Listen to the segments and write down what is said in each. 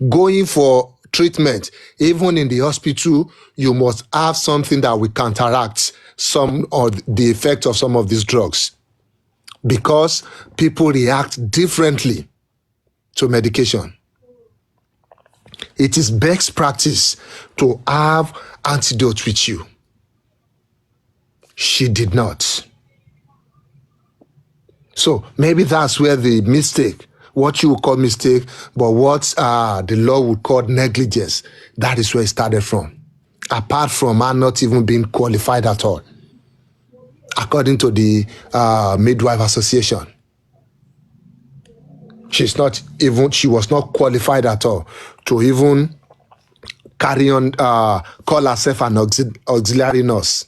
going for treatment, even in the hospital, you must have something that will counteract some of the effect of some of these drugs, because people react differently to medication. It is best practice to have antidote with you. She did not. So maybe that's where the mistake, what you would call mistake, but what the law would call negligence, that is where it started from. Apart from her not even being qualified at all, according to the Midwife Association. She was not qualified at all to even carry on, call herself an auxiliary nurse.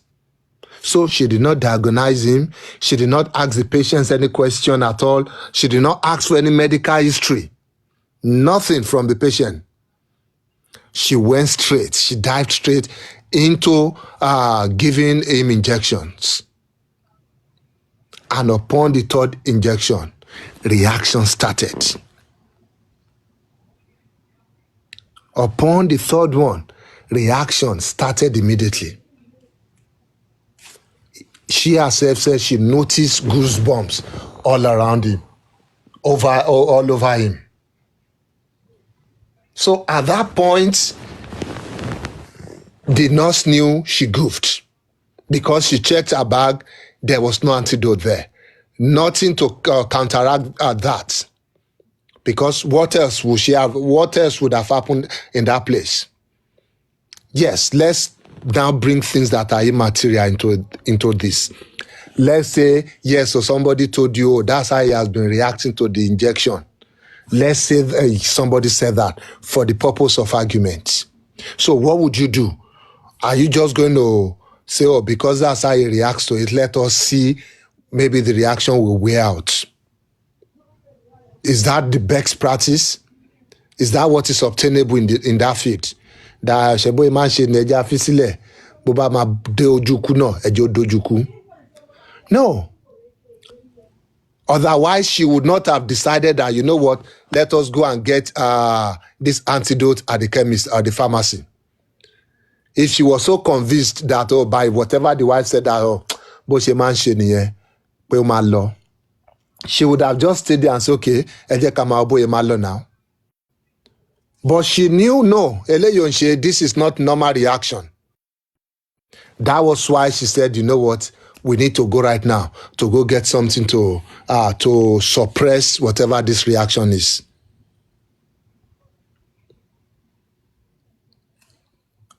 So she did not diagnose him. She did not ask the patients any question at all. She did not ask for any medical history. Nothing from the patient. She dived straight into giving him injections. And upon the third injection, reaction started. Upon the third one, reaction started immediately. She herself said she noticed goosebumps all around him, all over him. So at that point, the nurse knew she goofed, because she checked her bag. There was no antidote there. Nothing to counteract that. Because what else would she have? What else would have happened in that place? Yes, let's now bring things that are immaterial into this. Let's say, yes, so somebody told you, that's how he has been reacting to the injection. Let's say somebody said that for the purpose of argument. So what would you do? Are you just going to say, oh, because that's how he reacts to it, let us see, maybe the reaction will wear out? Is that the best practice? Is that what is obtainable in that field? That shebo man she neja fisile, boba ma de ojuku no ejo dojuku. No. Otherwise, she would not have decided that, you know what, let us go and get this antidote at the chemist or the pharmacy. If she was so convinced that, oh, by whatever the wife said that, oh, bo she man she niye, pe o ma lo, she would have just stayed there and said, okay, eje kama bo e ma lo now. But she knew, no, eleyonse, this is not normal reaction. That was why she said, you know what, we need to go right now to go get something to suppress whatever this reaction is.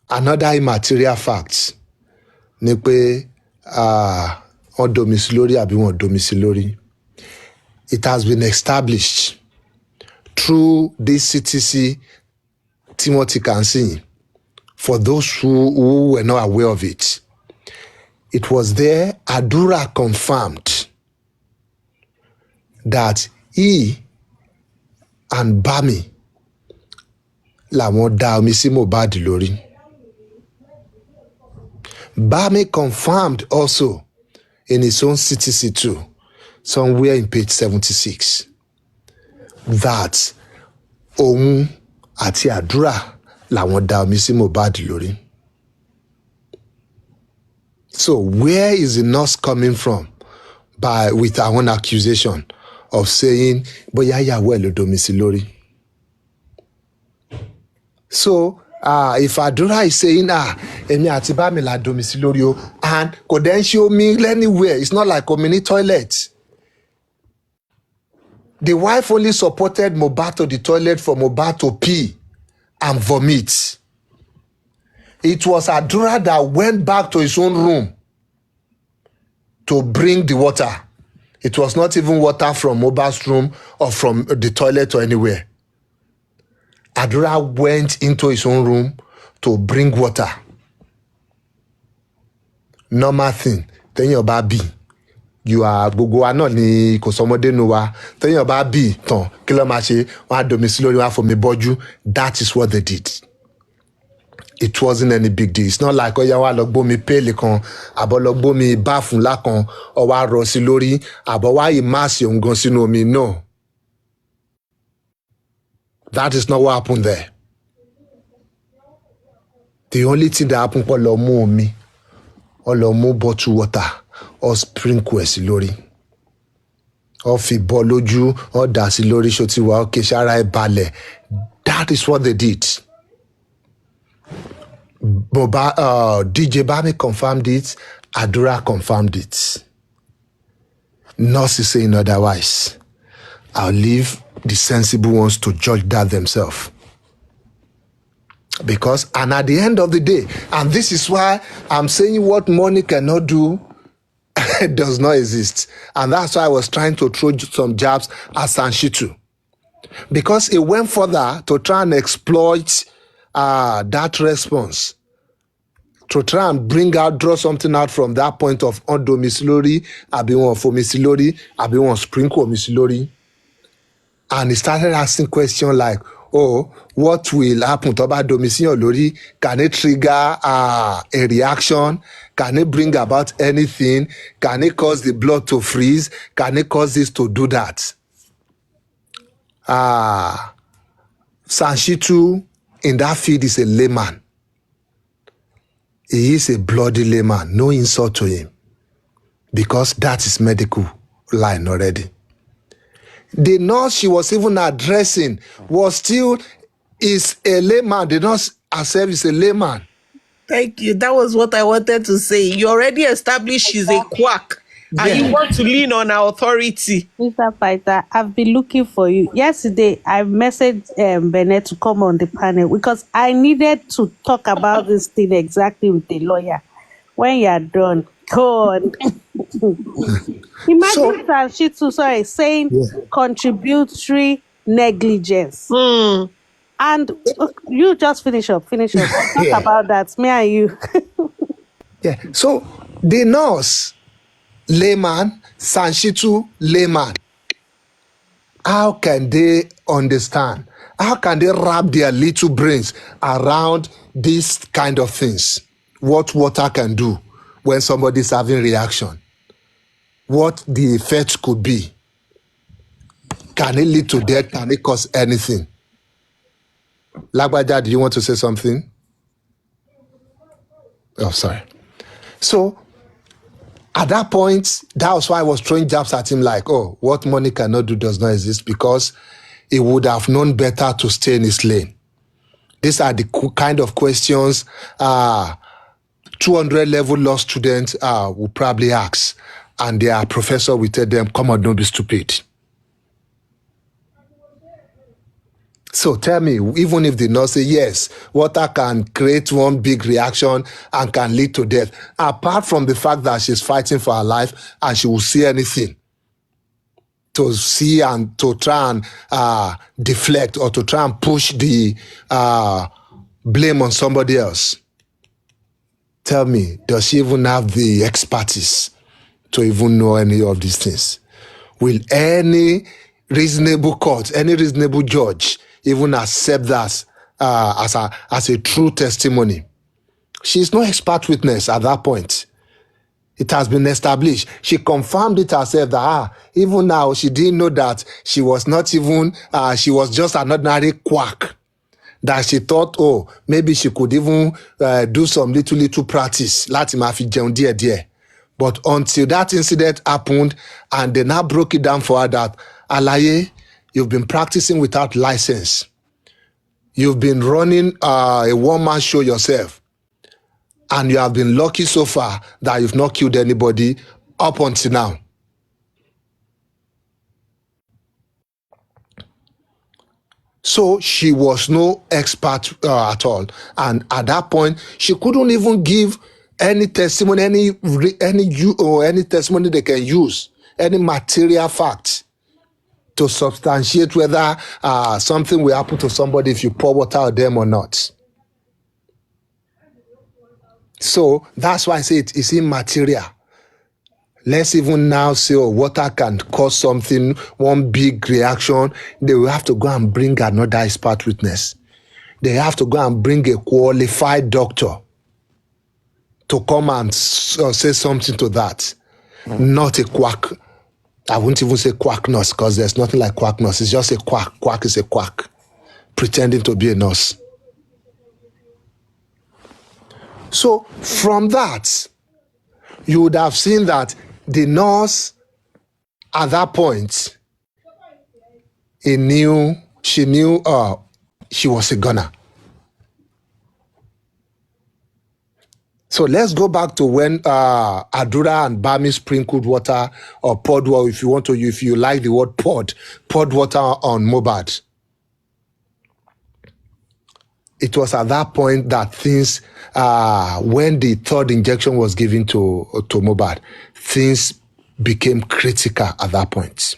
Another immaterial fact, ni pe on domiciliary abi won domiciliary. It has been established through this CTC Timothy Kansin, for those who were not aware of it. It was there, Adura confirmed that he and Bami làwọn dá omi sí Mohbad lórí. Bami confirmed also in his own CTC too, somewhere in page 76, that òun àti Àdúrà làwọn dá omi sí Mohbad lórí. So where is the nurse coming from with her own accusation of saying, bóyá ìyàwó ẹ̀ ló domi sí lórí? So if Àdúrà is saying, èmi àti Bami la domi sí lórí o, and kò dẹ̀ ń ṣe omi anywhere, it's not like omi ní toilet. The wife only supported Mohbad to the toilet for Mohbad to pee and vomit. It was Àdúrà that went back to his own room to bring the water. It was not even water from Mohbad's room or from the toilet or anywhere. Àdúrà went into his own room to bring water. Normal thing. Téèyàn bá bì, you are gbogbo wa náà ni kò sọmọdé nu wa. Téèyàn bá bì tán, kí ló máa ṣe? Wọ́n á domi sí lórí, wọ́n á fomi bọ́jú. That is what they did. It wasn't any big deal. It's not like, oh, yeah, wa lọ gbómi péèlì kan, àbọ̀ lọ gbómi báàfù ńlá kan, ó wá rọ sí lórí, àbọ̀ wá immerse òun gan sínú omi. No. That is not what happened there. The only thing that happened was me, or bottle water, or sprinkle lórí, or fi bọ́ lójú, or dà sí lórí ṣó ti wà okay ṣára ẹ balẹ̀. That is what they did. DJ Bami confirmed it. Adura confirmed it. Nurse is saying otherwise. I'll leave the sensible ones to judge that themselves. Because, and at the end of the day, and this is why I'm saying what money cannot do does not exist. And that's why I was trying to throw some jabs at Sanshitu. Because it went further to try and exploit that response, to try and draw something out from that point of undomiciliary, abi one for domiciliary, abi one sprinkle domiciliary. And he started asking questions like, oh, what will happen to about domiciliary? Can it trigger a reaction? Can it bring about anything? Can it cause the blood to freeze? Can it cause this to do that? Sanshitu in that field is a layman. He is a bloody layman. No insult to him. Because that is medical line already. The nurse she was even addressing was still is a layman. The nurse herself is a layman. Thank you. That was what I wanted to say. You already established she's a quack. And you want to lean on our authority. Mr. Pytha, I've been looking for you. Yesterday, I messaged Bennett to come on the panel because I needed to talk about this thing exactly with the lawyer. When you're done, go on. Imagine Sanshitu, saying contributory negligence. And you just finish up. Talk about that, me and you. So the nurse, layman, Sanshitu, layman. How can they understand? How can they wrap their little brains around these kind of things? What water can do when somebody's having reaction? What the effect could be? Can it lead to death? Can it cause anything? Lagbaja, do you want to say something? Oh, sorry. So, at that point, that was why I was throwing jabs at him like, oh, what money cannot do does not exist, because he would have known better to stay in his lane. These are the kind of questions 200 level law students will probably ask, and their professor will tell them, come on, don't be stupid. So tell me, even if the nurse say, yes, water can create one big reaction and can lead to death, apart from the fact that she's fighting for her life and she will see anything to see and to try and deflect or to try and push the blame on somebody else. Tell me, does she even have the expertise to even know any of these things? Will any reasonable court, any reasonable judge even accept that as a true testimony? She's no expert witness at that point. It has been established. She confirmed it herself that even now she didn't know that she was not even, she was just an ordinary quack. That she thought, oh, maybe she could even do some little practice. Láti máa fi jẹun díẹ̀díẹ̀. But until that incident happened, and they now broke it down for her that, Alaye, you've been practicing without license. You've been running a one-man show yourself. And you have been lucky so far that you've not killed anybody up until now. So she was no expert at all. And at that point, she couldn't even give any testimony, any testimony they can use, any material fact to substantiate whether something will happen to somebody if you pour water on them or not. So that's why I say it is immaterial. Let's even now say, oh, water can cause something, one big reaction. They will have to go and bring another expert witness. They have to go and bring a qualified doctor to come and say something to that. Not a quack. I wouldn't even say quack nurse, because there's nothing like quack nurse. It's just a quack. Quack is a quack. pretending to be a nurse. So from that, you would have seen that the nurse at that point, she knew she was a gunner. So let's go back to when Adura and Bami sprinkled water or poured water, if you like the word poured water on Mohbad. It was at that point that things, when the third injection was given to Mohbad, things became critical at that point.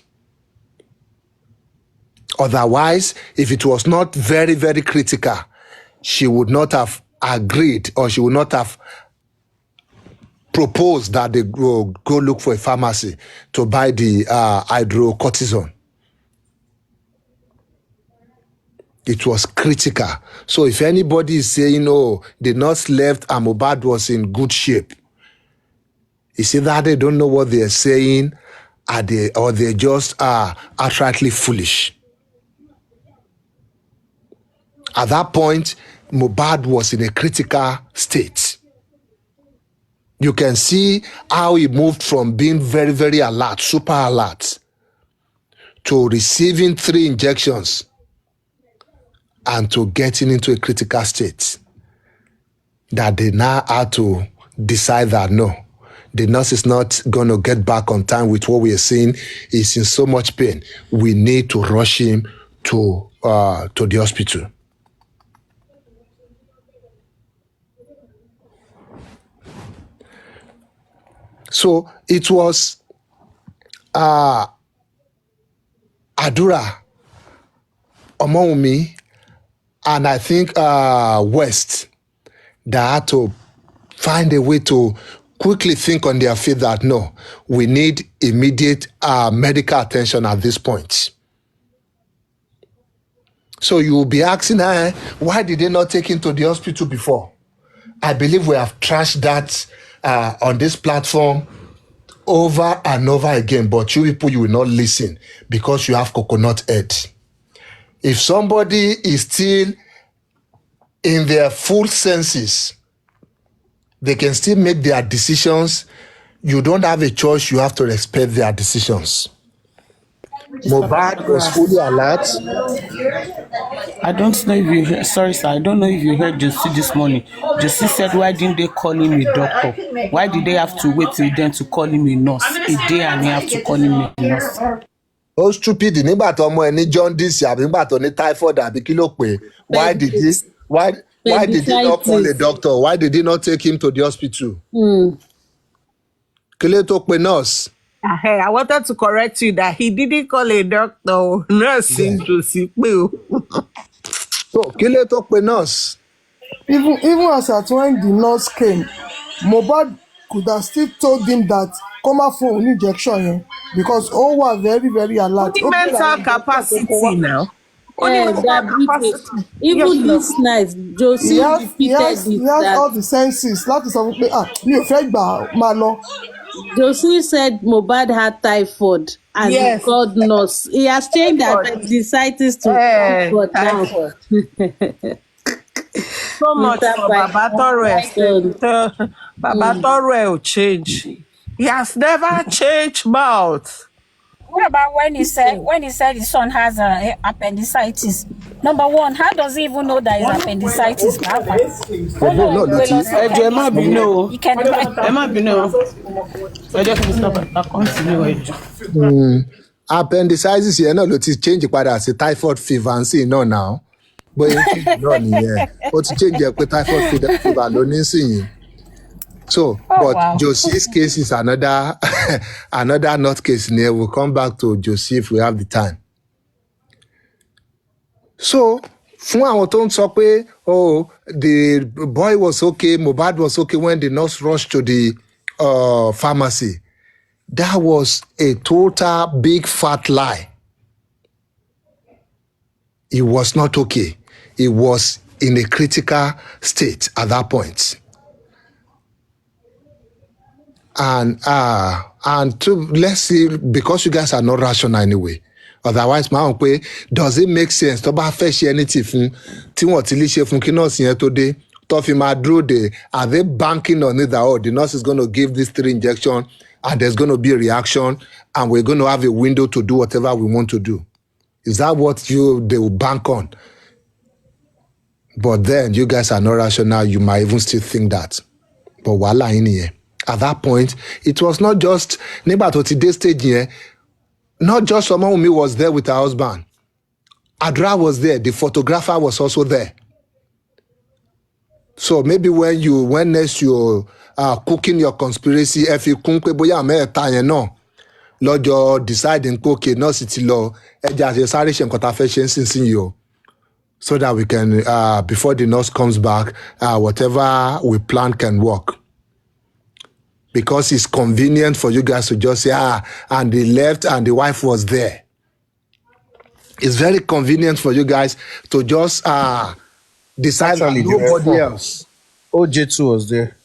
Otherwise, if it was not very, very critical, she would not have agreed, or she would not have proposed that they go look for a pharmacy to buy the hydrocortisone. It was critical. So if anybody is saying, oh, the nurse left and Mohbad was in good shape, it's either they don't know what they're saying, or they just are outrightly foolish. At that point, Mohbad was in a critical state. You can see how he moved from being very, very alert, super alert, to receiving 3 injections and to getting into a critical state. That they now had to decide that no, the nurse is not going to get back on time with what we are seeing. He's in so much pain. We need to rush him to the hospital. So it was Adura, Omoumi, and I think West that had to find a way to quickly think on their feet that no, we need immediate medical attention at this point. So you will be asking, why did they not take him to the hospital before? I believe we have trashed that on this platform over and over again, but you people, you will not listen because you have coconut head. If somebody is still in their full senses, they can still make their decisions. You don't have a choice. You have to respect their decisions. Mohbad was fully alert. I don't know if you heard, sorry sir, I don't know if you heard Josie this morning. Josie said, why didn't they call him a doctor? Why did they have to wait till then to call him a nurse? A day and they have to call him a nurse. Oh, stupid! Nígbà tó ọmọ ẹ ní jaundice àbí nígbà tó ní typhoid àbí kí ló pè? Why did he not call a doctor? Why did he not take him to the hospital? Kí ló tó pe nurse? Hey, I wanted to correct you that he didn't call a doctor. Nurse in Josie. So kí ló tó pe nurse? Even as at when the nurse came, Mohbad could have still told him that come out for an injection because all were very, very alert. The mental capacity now. Even this night, Josie repeated he has all the senses. Láti sọ pé mi ò fẹ́ gbà máa lọ. Josie said Mohbad had typhoid and he called nurse. He has changed appendicitis to typhoid now. So much for Baba Torre. Baba Torre will change. He has never changed mouth. What about when he said his son has appendicitis? Number one, how does he even know that his appendicitis happens? Appendicitis yẹn náà ló ti change padà sí typhoid fever sí náà now. Bóyá náà nìyẹn ó ti change ẹ pé typhoid fever ló ní sìn. So, Josie's case is another not case near. We'll come back to Josie if we have the time. So, fún àwọn tó ń sọ pé, oh, the boy was okay, Mohbad was okay when the nurse rushed to the pharmacy. That was a total big fat lie. He was not okay. He was in a critical state at that point. And let's see, because you guys are not rational anyway, Otherwise, máa ń pé, does it make sense tó bá fẹ́ ṣe anything fún tí wọ́n ti lè ṣe fún kí nọ́ọ̀sì yẹn tó dé tó fi máa dúró de, are they banking on it that, oh, the nurse is going to give this 3 injection and there's going to be a reaction and we're going to have a window to do whatever we want to do? Is that what they will bank on? But then you guys are not rational. You might even still think that. But wàhálà yín nìyẹn. At that point, it was not just nígbà tó ti dé stage yẹn, not just Omowumi was there with her husband. Adra was there. The photographer was also there. So maybe when next you're cooking your conspiracy, if you kún pé bóyá mẹ́ta yẹn náà lọ́jọ́ deciding pé okay náà sì ti lọ ẹja àti sáré ṣe nǹkan tá a fẹ́ ṣe ń sìn yìí o, so that we can before the nurse comes back, whatever we plan can work. Because it's convenient for you guys to just say, and they left and the wife was there. It's very convenient for you guys to just decide Actually, that there were nobody 4. else. OJ2 was there.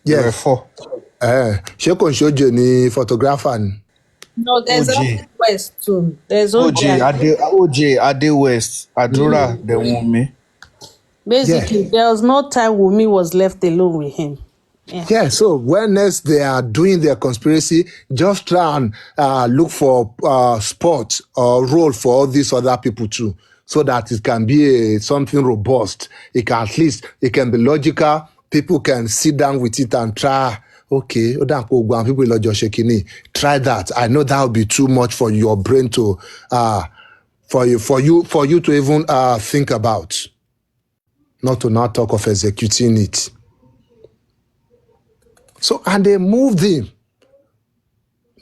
There were Yes. 4. Ṣé kò ń ṣoje ní photographer ni? No, there's OJ. only West too. There's OJ, only Ade West, Adura, the woman. basically there was no time Wumi was left alone with him. Yeah, so when next they are doing their conspiracy, just try and look for spot or role for all these other people too, so that it can be something robust. It can be logical. People can sit down with it and try. Okay, people try that. I know that would be too much for your brain to for you to even think about. Not to now talk of executing it. So, and they moved him.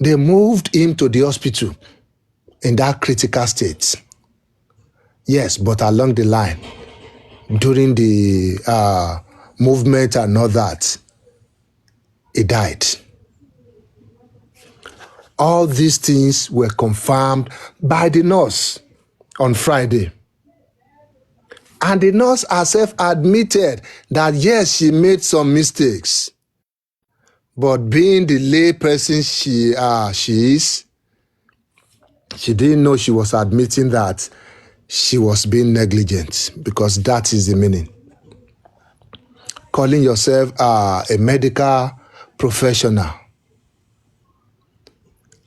They moved him to the hospital in that critical state. Yes, but along the line, during the movement and all that, he died. All these things were confirmed by the nurse on Friday. And the nurse herself admitted that yes, she made some mistakes. But being the lay person she is, she didn't know she was admitting that she was being negligent, because that is the meaning. Calling yourself a medical professional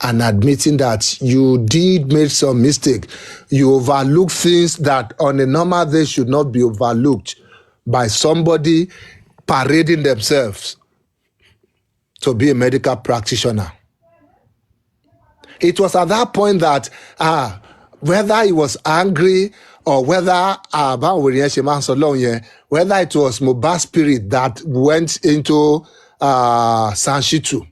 and admitting that you did make some mistake. You overlooked things that on a normal day should not be overlooked by somebody parading themselves to be a medical practitioner. It was at that point that whether he was angry or whether it was Mohbad's spirit that went into Sanshitu.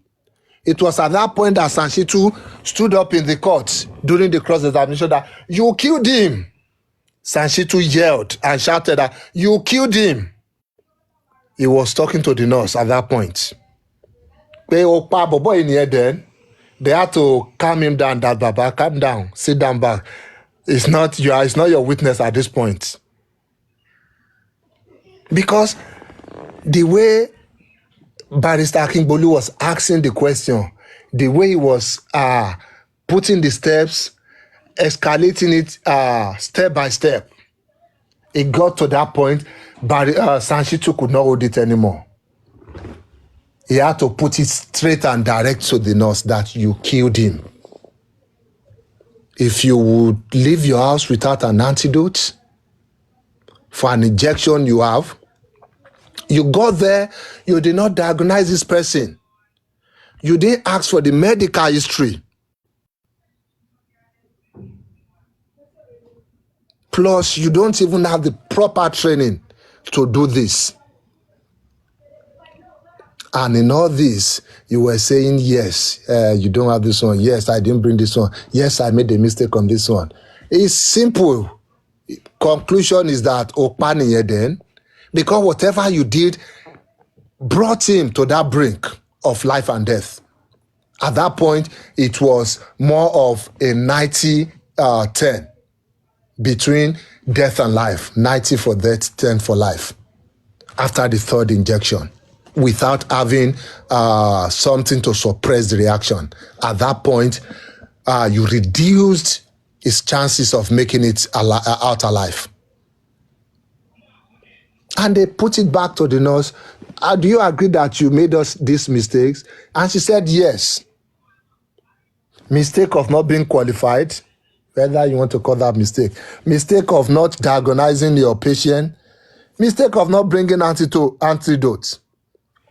It was at that point that Sanshitu stood up in the court during the cross-examination that you killed him. Sanshitu yelled and shouted that you killed him. He was talking to the nurse at that point. Then they had to calm him down. That Baba, calm down, sit down back. It's not your witness at this point. Because the way Barrister Akingbolu was asking the question, the way he was putting the steps, escalating it step by step, it got to that point, but Sanshitu could not hold it anymore. He had to put it straight and direct to the nurse that you killed him. If you would leave your house without an antidote for an injection you have, you got there, you did not diagnose this person. You didn't ask for the medical history. Plus, you don't even have the proper training to do this. And in all this, you were saying, yes, you don't have this one. Yes, I didn't bring this one. Yes, I made a mistake on this one. It's simple. Conclusion is that Okpaniye then, because whatever you did brought him to that brink of life and death. At that point, it was more of a 90-10 between death and life. 90 for death, 10 for life. After the third injection, without having something to suppress the reaction. At that point, you reduced his chances of making it out alive. And they put it back to the nurse. Do you agree that you made us these mistakes? And she said, yes. Mistake of not being qualified, whether you want to call that mistake. Mistake of not diagnosing your patient. Mistake of not bringing antidote.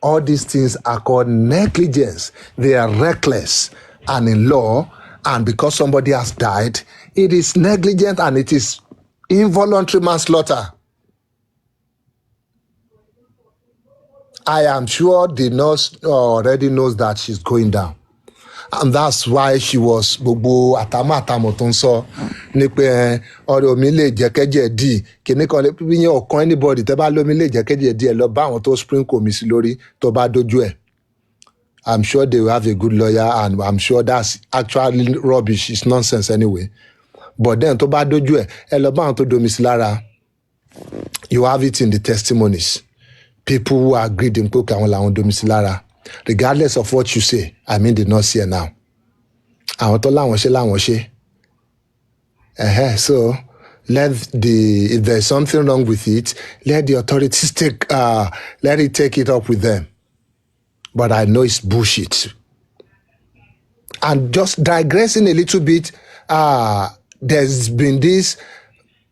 All these things are called negligence. They are reckless. And in law, and because somebody has died, it is negligent and it is involuntary manslaughter. I am sure the nurse already knows that she's going down. And that's why she was gbogbo àtàmọ́ tó ń sọ ní pé ọ̀rọ̀ mi lè jẹ́ kẹ́jẹ́ dì kíní kan bí yẹn ọ̀kan anybody tẹ́ bá lómi lè jẹ́ kẹ́jẹ́ dì ẹ̀ lọ bá àwọn tó sprinkle mi sí lórí tó bá dojú ẹ̀. I'm sure they will have a good lawyer and I'm sure that's actually rubbish. It's nonsense anyway. But then tó bá dojú ẹ̀ lọ bá àwọn tó domi sí lára. You have it in the testimonies. People who agreed in pé àwọn làwọn domi sí lára. Regardless of what you say, I mean the nurse here now. Àwọn tó láwọn ṣe. So if there's something wrong with it, let the authorities let it take it up with them. But I know it's bullshit. And just digressing a little bit, there's been this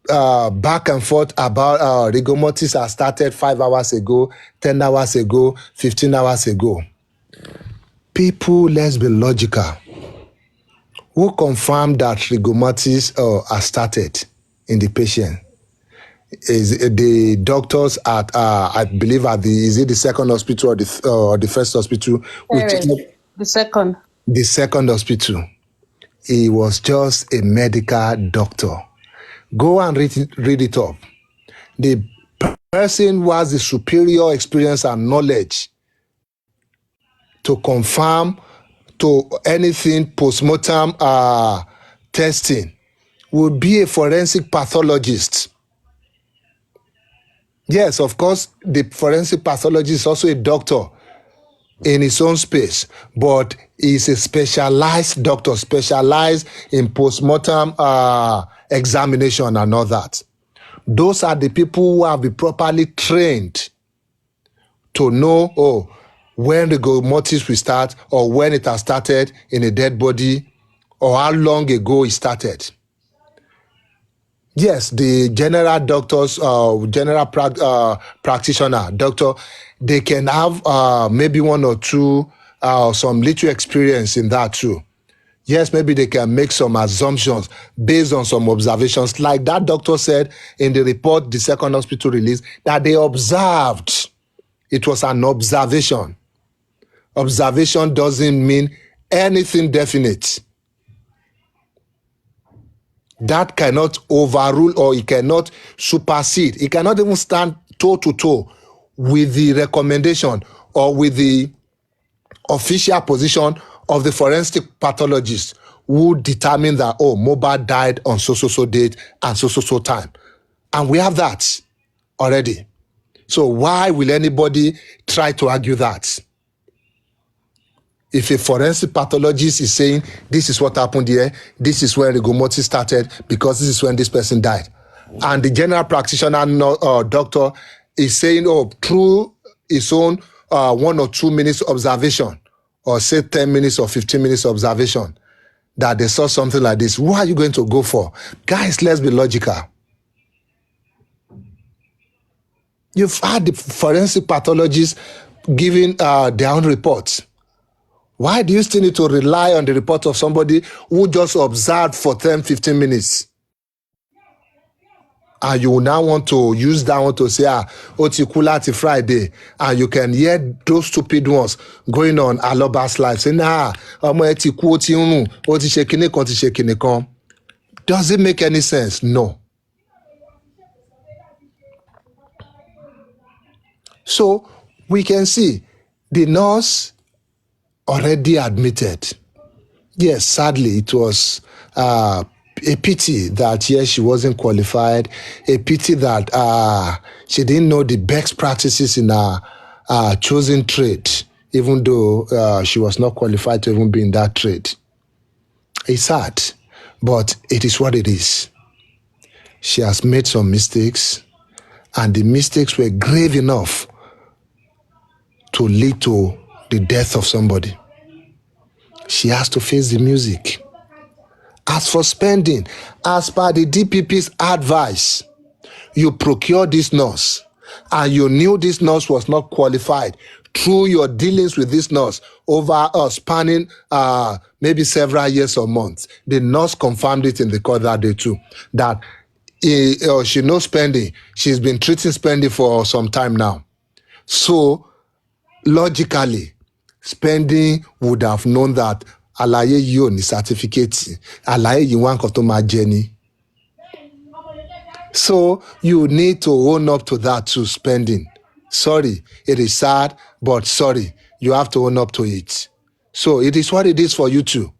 back and forth about rigor mortis has started 5 hours ago, 10 hours ago, 15 hours ago. People, let's be logical. Who confirmed that rigor mortis has started in the patient? Is the doctors at I believe is it the second hospital or the first hospital? The second. The second hospital. He was just a medical doctor. Go and read it up. The person who has the superior experience and knowledge to confirm to anything postmortem testing would be a forensic pathologist. Yes, of course, the forensic pathologist is also a doctor in his own space, but he's a specialized doctor, specialized in postmortem examination and all that. Those are the people who have been properly trained to know, when rigor mortis will start or when it has started in a dead body or how long ago it started. Yes, the general doctors, general practitioner, doctor, they can have maybe one or two, some little experience in that too. Yes, maybe they can make some assumptions based on some observations. Like that doctor said in the report the second hospital released, that they observed. It was an observation. Observation doesn't mean anything definite. That cannot overrule or it cannot supersede. It cannot even stand toe to toe with the recommendation or with the official position of the forensic pathologist who determined that, Mohbad died on so date and so time. And we have that already. So why will anybody try to argue that? If a forensic pathologist is saying, this is what happened here, this is when rigor mortis started, because this is when this person died. And the general practitioner doctor is saying, through his own 1 or 2 minutes observation, or say 10 minutes or 15 minutes observation, that they saw something like this. Who are you going to go for? Guys, let's be logical. You've had the forensic pathologists giving their own reports. Why do you still need to rely on the report of somebody who just observed for 10, 15 minutes? And you now want to use that one to say, Otikulati Friday, and you can hear those stupid ones going on Aloba's life, saying, does it make any sense? No. So we can see the nurse already admitted. Yes, sadly, it was a pity that, yes, she wasn't qualified. A pity that she didn't know the best practices in her chosen trade, even though she was not qualified to even be in that trade. It's sad. But it is what it is. She has made some mistakes, and the mistakes were grave enough to lead to the death of somebody. She has to face the music. As for spending, as per the DPP's advice, you procure this nurse and you knew this nurse was not qualified through your dealings with this nurse over spanning maybe several years or months. The nurse confirmed it in the court that day too, that she knows spending. She's been treating spending for some time now. So logically, spending would have known that àlàyé yìí ò ní certificate, àlàyé yìí wá nǹkan tó máa jẹ ni. So you need to own up to that too, spending. Sorry, it is sad, but sorry, you have to own up to it. So it is what it is for you too.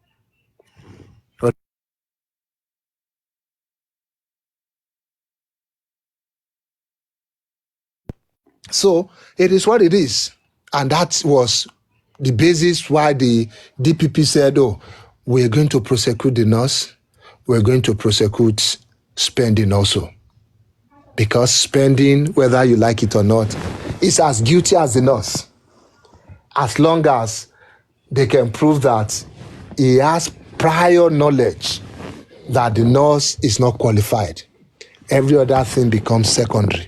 So it is what it is. And that was the basis why the DPP said, oh, we're going to prosecute the nurse, we're going to prosecute spending also. Because spending, whether you like it or not, is as guilty as the nurse. As long as they can prove that he has prior knowledge that the nurse is not qualified, every other thing becomes secondary.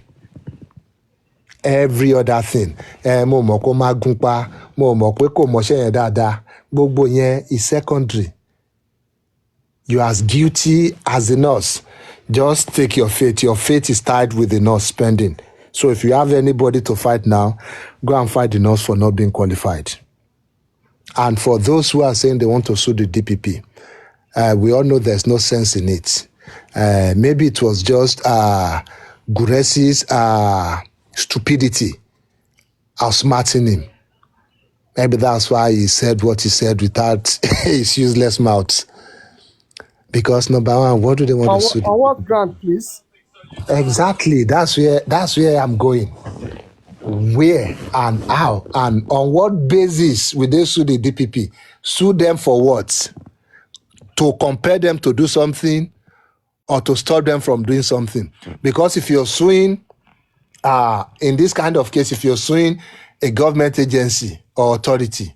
Every other thing. Mo mọ̀ kó má gún pa, mo mọ̀ pé kò mọṣẹ́ yẹn dáadáa, gbogbo yẹn is secondary. You are as guilty as the nurse. Just take your fate. Your fate is tied with the nurse spending. So if you have anybody to fight now, go and fight the nurse for not being qualified. And for those who are saying they want to sue the DPP, we all know there's no sense in it. Maybe it was just Guresi's stupidity outsmarting him. Maybe that's why he said what he said without his useless mouth. Because number one, what do they want to sue? On what ground, please? Exactly. That's where I'm going. Where and how and on what basis will they sue the DPP? Sue them for what? To compel them to do something or to stop them from doing something? Because if you're suing, in this kind of case, if you're suing a government agency or authority,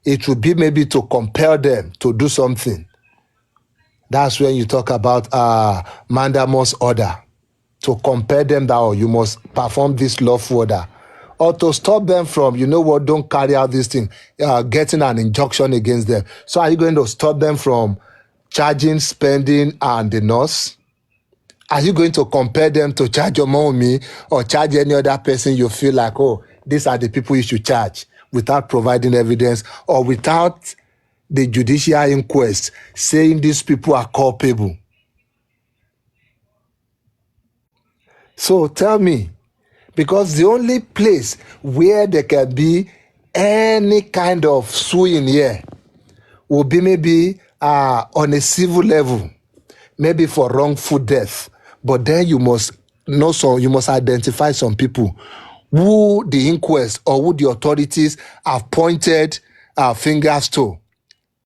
it would be maybe to compel them to do something. That's when you talk about mandamus order, to compel them that, oh, you must perform this lawful order, or to stop them from, you know what, don't carry out this thing, getting an injunction against them. So are you going to stop them from charging, spending, and the nurse? Are you going to compel them to charge your mommy or charge any other person you feel like, oh, these are the people you should charge, without providing evidence or without the judicial inquest saying these people are culpable? So tell me, because the only place where there can be any kind of suing here will be maybe on a civil level, maybe for wrongful death. But then you must know you must identify some people who the inquest or who the authorities have pointed fingers to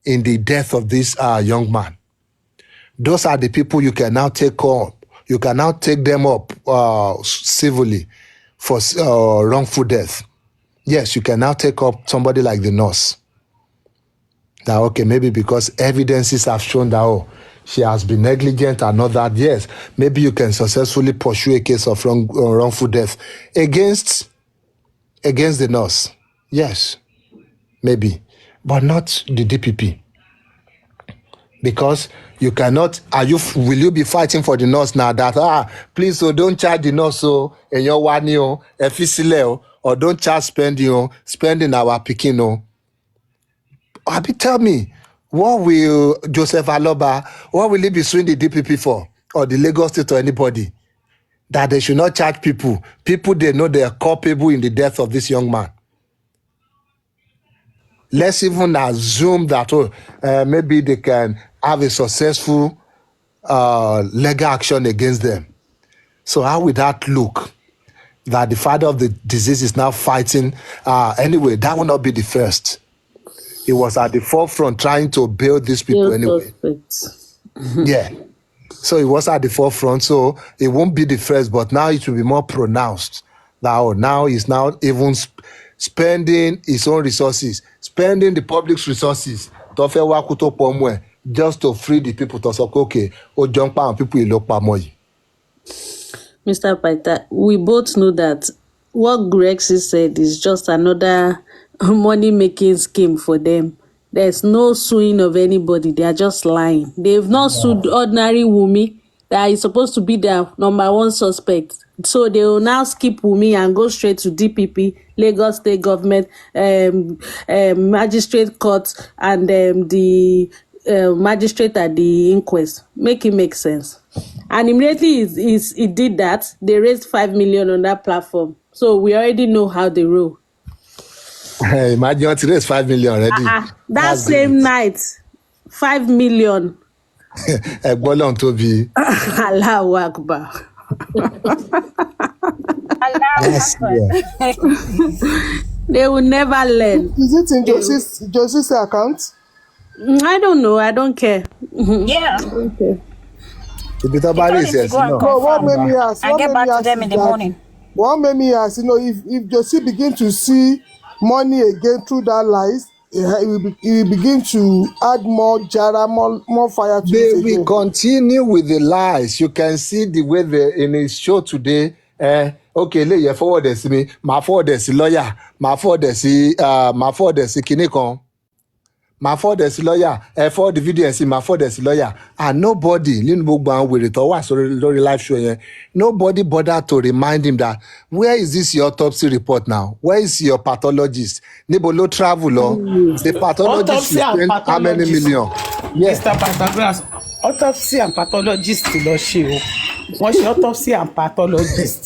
in the death of this young man. Those are the people you can now take on. You can now take them up civilly for wrongful death. Yes, you can now take up somebody like the nurse. That, okay, maybe because evidences have shown that, oh, she has been negligent and all that. Yes, maybe you can successfully pursue a case of wrongful death against the nurse. Yes, maybe, but not the DPP. Because you cannot, will you be fighting for the nurse now that, please, so don't charge the nurse, so, and your one, or don't charge spending our picking, tell me, what will Joseph Aloba, what will he be suing the DPP for, or the Lagos State or anybody? That they should not charge people they know they are culpable in the death of this young man. Let's even assume that maybe they can have a successful legal action against them. So how would that look? That the father of the disease is now fighting. Anyway, that will not be the first. He was at the forefront trying to bail these people anyway. Yeah. So it was at the forefront. So it won't be the first, but now it will be more pronounced. Now he's now even spending his own resources, spending the public's resources tó fẹ́ wá kú tó pọ̀ mọ́ ẹ̀, just to free the people tó sọ pé okay, ó jọ ń pa àwọn people ìlú pamọ́ yìí. Mr. Paita, we both know that what Grexy said is just another money-making scheme for them. There's no suing of anybody. They are just lying. They've not sued ordinary Wumi that is supposed to be their number one suspect. So they will now skip Wumi and go straight to DPP, Lagos State Government, Magistrate Court, and the magistrate at the inquest. Make it make sense. And immediately he did that, they raised 5 million on that platform. So we already know how they roll. Imagine you want to raise 5 million already. That same night, 5 million. Ẹgbọ́n tó bí. Allahu Akbar. They will never learn. Is it in Josie's account? I don't know. I don't care. Yeah. Okay. No, what made me ask? I get back to them in the morning. What made me ask, if Josie begin to see money again through that lies, he will begin to add more jara, more fire to they it. They will continue with the lies. You can see the way in his show today. Okay, lè yẹ forward ẹ̀ sí mi, màá forward ẹ̀ sí lawyer, màá forward ẹ̀ sí kinní kan. My father is lawyer, for the video and see my father is lawyer. And nobody, nínú gbogbo àwọn wèrè tó wà lórí live show yẹn, nobody bothered to remind him that, where is this your autopsy report now? Where is your pathologist? Níbo ló travel lọ? The pathologist will spend how many million? Yes. Mr. Pythagoras, autopsy and pathologist lọ ṣe o. Wọ́n ṣe autopsy and pathologist.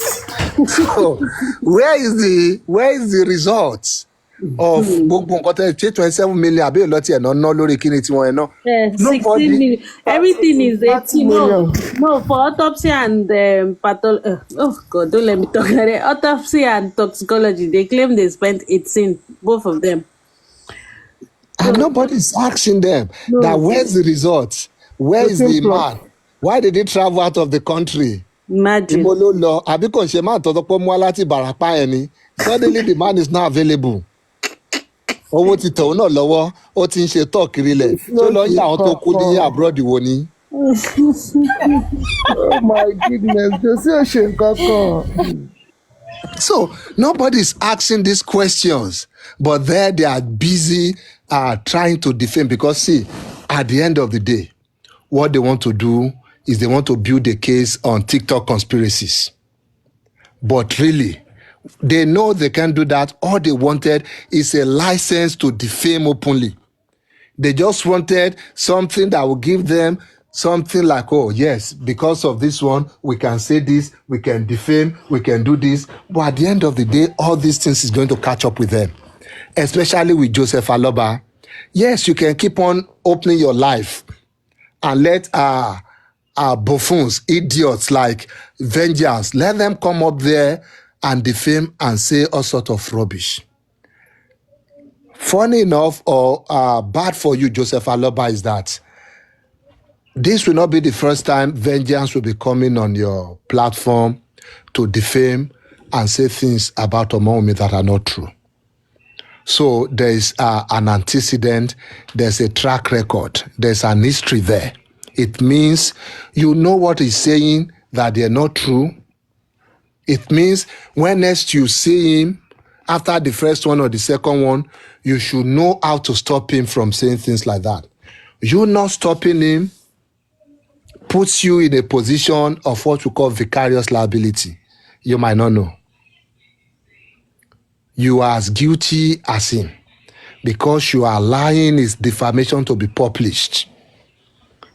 So, where is the results of gbogbo nǹkan tẹ́ ṣe 27 million àbí ìlọ́tí ẹ̀ náà lórí kíni tí wọ́n ẹ̀ náà? 16 million. Everything is 18 million. No, for autopsy and pathology. Oh God, don't let me talk like that. Autopsy and toxicology, they claim they spent 18, both of them. And nobody's asking them that where's the results? Where is the man? Why did he travel out of the country? Imagine. Àbí kò ṣe máa tọ́tọ́ pé mú wá láti Ìbàràpá ẹ̀ ni. Suddenly the man is not available. Owó ti tẹ̀ ọ́ náà lọ́wọ́, ó ti ń ṣe tọ́ kiri lẹ̀. Tó lọ yá àwọn tó kú ní abroad wo ni. Oh my goodness, Josie ò ṣe nǹkan kan. So nobody is asking these questions, but there they are busy trying to defend, because see, at the end of the day, what they want to do is they want to build a case on TikTok conspiracies. But really, they know they can't do that. All they wanted is a license to defame openly. They just wanted something that would give them something like, oh, yes, because of this one, we can say this, we can defame, we can do this. But at the end of the day, all these things is going to catch up with them, especially with Joseph Aloba. Yes, you can keep on opening your life and let buffoons, idiots like Vengeance, let them come up there and defame and say all sorts of rubbish. Funny enough, or bad for you, Joseph Aloba, is that this will not be the first time Vengeance will be coming on your platform to defame and say things about Omowumi that are not true. So there is an antecedent, there's a track record, there's an history there. It means you know what he's saying, that they're not true. It means when next you see him, after the first one or the second one, you should know how to stop him from saying things like that. You not stopping him puts you in a position of what we call vicarious liability. You might not know. You are as guilty as him, because you are allowing his defamation to be published.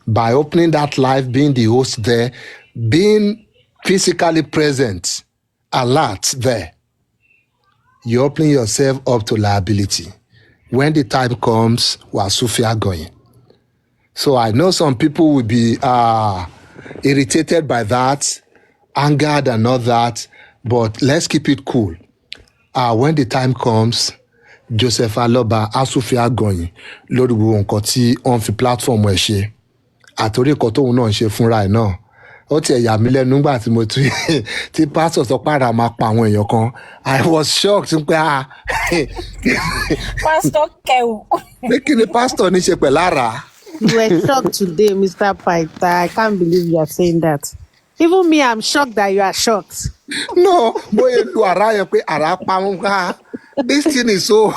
By opening that live, being the host there, being physically present, alert there, you're opening yourself up to liability. When the time comes, we're Sufia going. So I know some people will be irritated by that, angered and all that, but let's keep it cool. When the time comes, Joseph Aloba, Asufia going, lórí gbogbo nǹkan tí wọ́n fi platform ẹ̀ ṣe, àtòrí nǹkan tóun náà ń ṣe fúnra ẹ̀ náà ó tiẹ̀ yà mí lẹ́nu nígbà tí mo tún tí pásítọ̀ sọ pé ara máa pa àwọn èèyàn kan I was shocked pé Pastor Kew. pé kí ni pásítọ̀ ní ṣe pẹ̀lú ara. You were shocked today, Mr. Paita. I can't believe you are saying that. Even me, I'm shocked that you are shocked. No, bóyá lu ara yẹn pé ara pa wọn ká this thing is so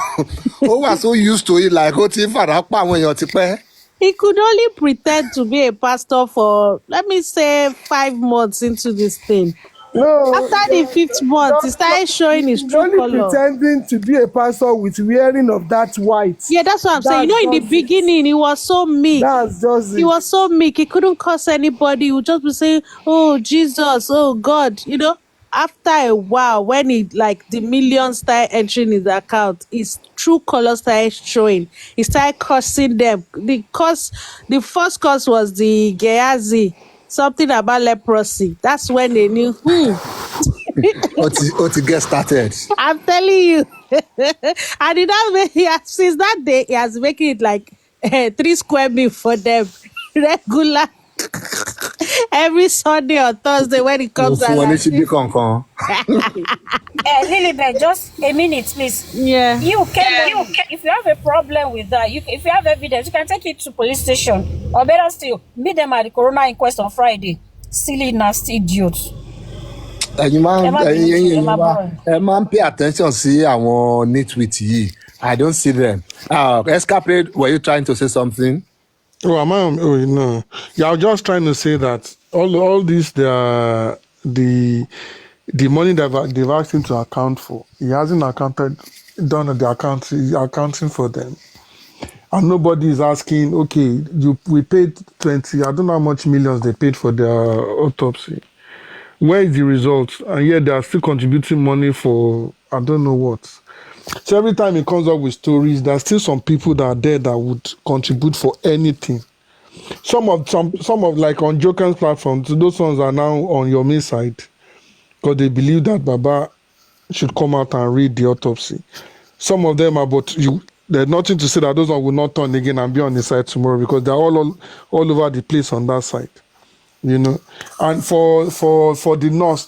ó wà so used to it like ó ti ń fara pa àwọn èèyàn tipẹ́. He could only pretend to be a pastor for, let me say, 5 months into this thing. No. After the 5th month, he started showing his true only color. pretending to be a pastor with wearing of that white. Yeah, that's what I'm saying. You know, in the beginning, he was so meek. That's just He was so meek. He couldn't curse anybody. He would just be saying, "Oh Jesus, oh God," you know. After a while, when he like the millions started entering his account, his true color started showing. He started cursing them. The first curse was the Gehazi, something about leprosy. That's when they knew. Ó ti get started. I'm telling you. And since that day, he has making it like 3 square meal for them regular. Every Sunday or Thursday when it comes Fún wọn ní out. ṣíbí kankan. Lilibet, just a minute, please. Yeah. If you have a problem with that, if you have evidence, you can take it to police station. Or better still, meet them at the coroner inquest on Friday. Silly, nasty idiots. Ẹ máa ń pay attention sí àwọn nitwit yìí. I don't see them. Escapade, were you trying to say something? Oh, am I? Oh, no. Yeah, I was just trying to say that all this, the money that they've asked him to account for, he hasn't done the accounting for them, and nobody is asking. Okay, we paid 20. I don't know how much millions they paid for their autopsy. Where is the result? And yet they are still contributing money for I don't know what. So every time he comes up with stories, there's still some people that are there that would contribute for anything. Some of like on Joker's platform, so those ones are now on your main side because they believe that Baba should come out and read the autopsy. Some of them are, but there's nothing to say that those ones will not turn again and be on the side tomorrow because they're all over the place on that side, you know. And for the nurse,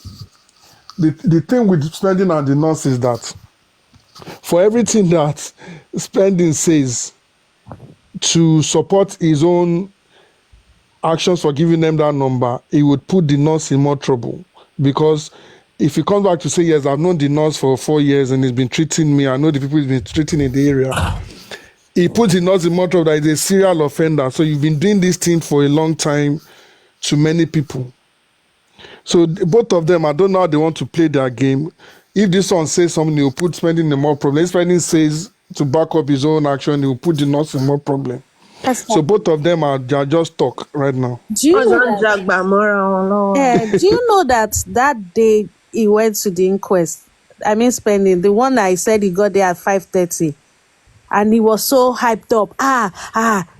the thing with spending on the nurse is that for everything that spending says to support his own actions for giving them that number, he would put the nurse in more trouble. Because if he comes back to say, yes, I've known the nurse for 4 years and he's been treating me, I know the people he's been treating in the area, he puts the nurse in more trouble that he's a serial offender. So you've been doing this thing for a long time to many people. So both of them, I don't know how they want to play their game. If this one says something, he'll put spending in more problem. If spending says to back up his own action, he'll put the nurse in more problem. So both of them are just talk right now. Do you know that day he went to the inquest? I mean, spending the one I said he got there at 5:30, and he was so hyped up.